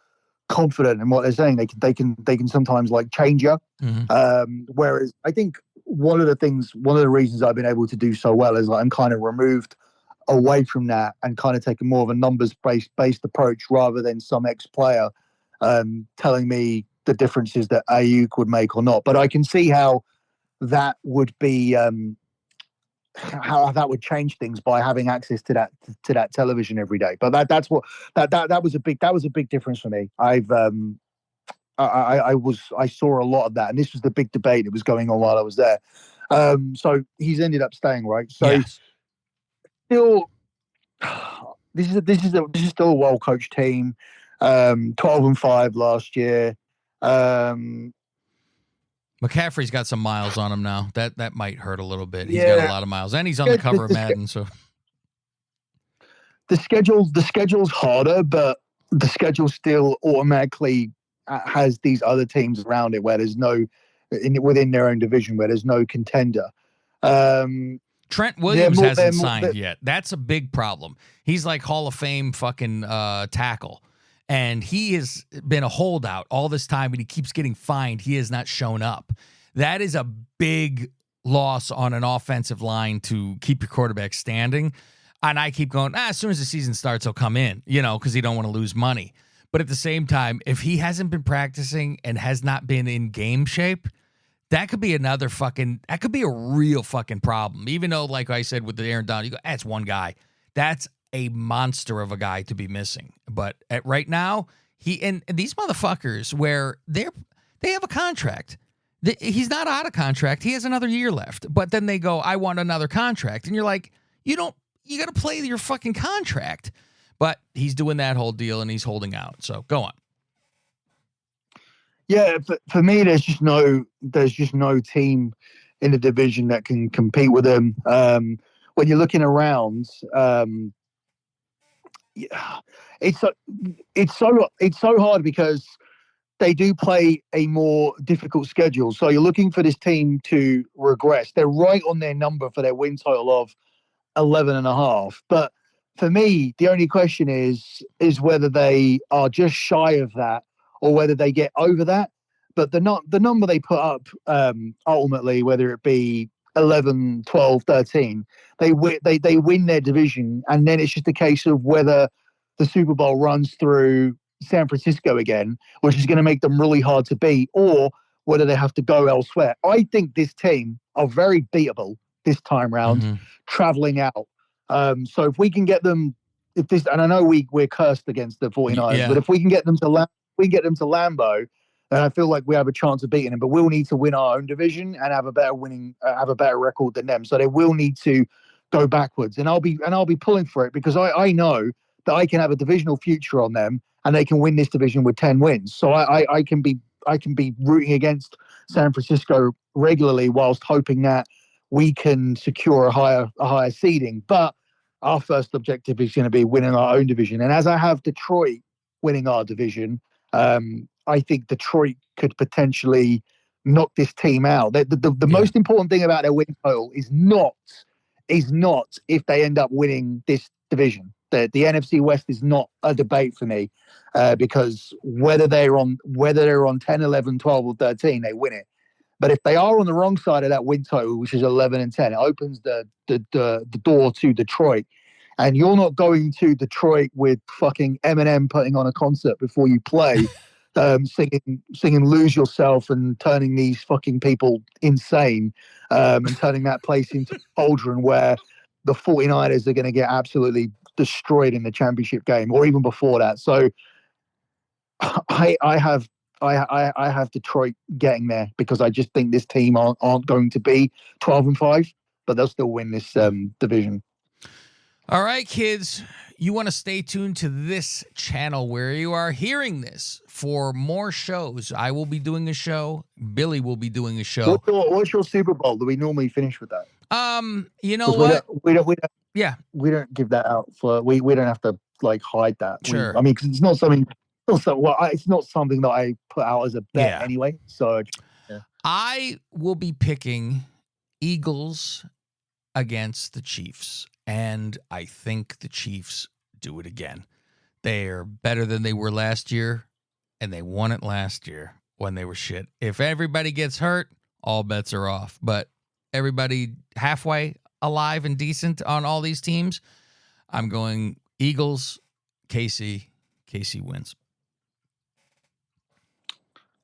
confident in what they're saying they can sometimes like change you. Whereas I think one of the reasons I've been able to do so well is like I'm kind of removed away from that and kind of taking more of a numbers based approach rather than some ex-player telling me the differences that Ayuk would make or not. But I can see how that would be how that would change things by having access to that television every day. But that was a big difference for me. I saw a lot of that, and this was the big debate that was going on while I was there. So he's ended up staying, right? So still, this is still a well coached team. 12-5 last year. McCaffrey's got some miles on him now. That might hurt a little bit. He's got a lot of miles, and he's on the cover of Madden. So the schedule's harder, but the schedule still automatically has these other teams around it where there's no within their own division where there's no contender. Trent Williams hasn't signed yet. That's a big problem. He's like Hall of Fame fucking tackle. And he has been a holdout all this time, and he keeps getting fined. He has not shown up. That is a big loss on an offensive line to keep your quarterback standing. And I keep going, as soon as the season starts, he'll come in, because you don't want to lose money. But at the same time, if he hasn't been practicing and has not been in game shape, that could be that could be a real fucking problem. Even though, like I said, with the Aaron Donald, you go, that's one guy. That's a monster of a guy to be missing. But right now, and these motherfuckers where they have a contract. He's not out of contract. He has another year left. But then they go, I want another contract. And you're like, you got to play your fucking contract. But he's doing that whole deal and he's holding out. So go on. Yeah, for me, there's just no team in the division that can compete with him. When you're looking around, it's so hard because they do play a more difficult schedule. So you're looking for this team to regress. They're right on their number for their win total of 11.5. But for me, the only question is whether they are just shy of that or whether they get over that. But the number they put up ultimately, whether it be 11, 12, 13, they win their division, and then it's just a case of whether the Super Bowl runs through San Francisco again, which is going to make them really hard to beat, or whether they have to go elsewhere. I think this team are very beatable this time round, traveling out. So if we can get them, and I know we're cursed against the 49ers, but if we can get them to Lambeau, And I feel like we have a chance of beating them, but we'll need to win our own division and have a better record than them. So they will need to go backwards, and I'll be pulling for it because I know that I can have a divisional future on them, and they can win this division with 10 wins. So I can be rooting against San Francisco regularly whilst hoping that we can secure a higher seeding. But our first objective is going to be winning our own division, and as I have Detroit winning our division. I think Detroit could potentially knock this team out. The most important thing about their win total is not if they end up winning this division. The NFC West is not a debate for me because whether they're on 10, 11, 12, or 13, they win it. But if they are on the wrong side of that win total, which is 11 and 10, it opens the door to Detroit. And you're not going to Detroit with fucking Eminem putting on a concert before you play, singing "Lose Yourself" and turning these fucking people insane, and turning that place into a cauldron where the 49ers are going to get absolutely destroyed in the championship game, or even before that. So I have Detroit getting there because I just think this team aren't going to be 12-5, but they'll still win this division. All right, kids, you want to stay tuned to this channel where you are hearing this for more shows. I will be doing a show. Billy will be doing a show. What's your Super Bowl? Do we normally finish with that? You know what? We don't we don't give that out for. We don't have to like hide that. Sure. Because it's not something. It's not something that I put out as a bet anyway. So I will be picking Eagles against the Chiefs. And I think the Chiefs do it again. They are better than they were last year, and they won it last year when they were shit. If everybody gets hurt, all bets are off. But everybody halfway alive and decent on all these teams, I'm going Eagles, KC. KC wins.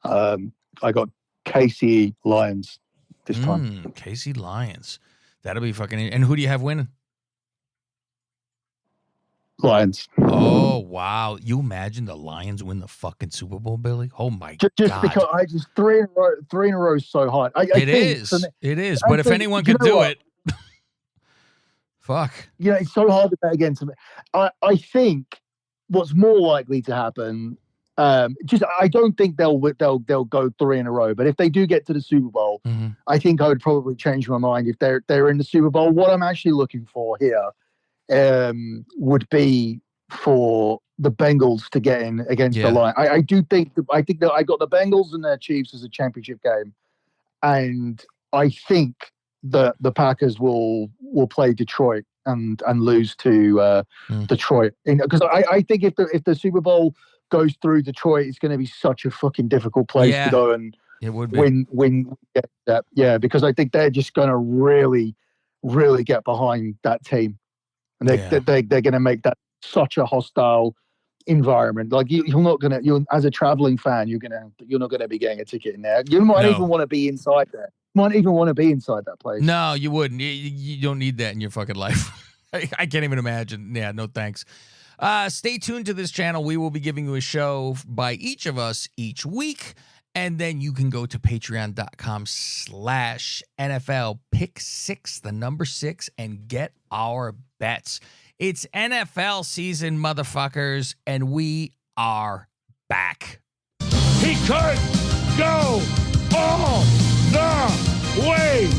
I got KC Lions this time. KC Lions. That'll be fucking... And who do you have winning? Lions. Oh, wow. You imagine the Lions win the fucking Super Bowl, Billy? Oh, my God. Just because I just three in a row is so hard. It is. But if anyone could do it, fuck. Yeah, it's so hard to bet against them. I think what's more likely to happen, I don't think they'll go three in a row. But if they do get to the Super Bowl, I think I would probably change my mind if they're in the Super Bowl. What I'm actually looking for here would be for the Bengals to get in against the Lions. I think that I got the Bengals and their Chiefs as a championship game, and I think that the Packers will play Detroit and lose to Detroit. Because I think if the Super Bowl goes through Detroit, it's going to be such a fucking difficult place to go and it would be. win that. Yeah, because I think they're just going to really, really get behind that team. And they're going to make that such a hostile environment. Like you're as a traveling fan, you're not going to be getting a ticket in there. You might even want to be inside there. Might even want to be inside that place. No, you wouldn't. You don't need that in your fucking life. I can't even imagine. Yeah, no thanks. Stay tuned to this channel. We will be giving you a show by each of us each week. And then you can go to patreon.com/NFL pick 6, the number 6, and get our bets. It's NFL season, motherfuckers, and we are back. He could go all the way.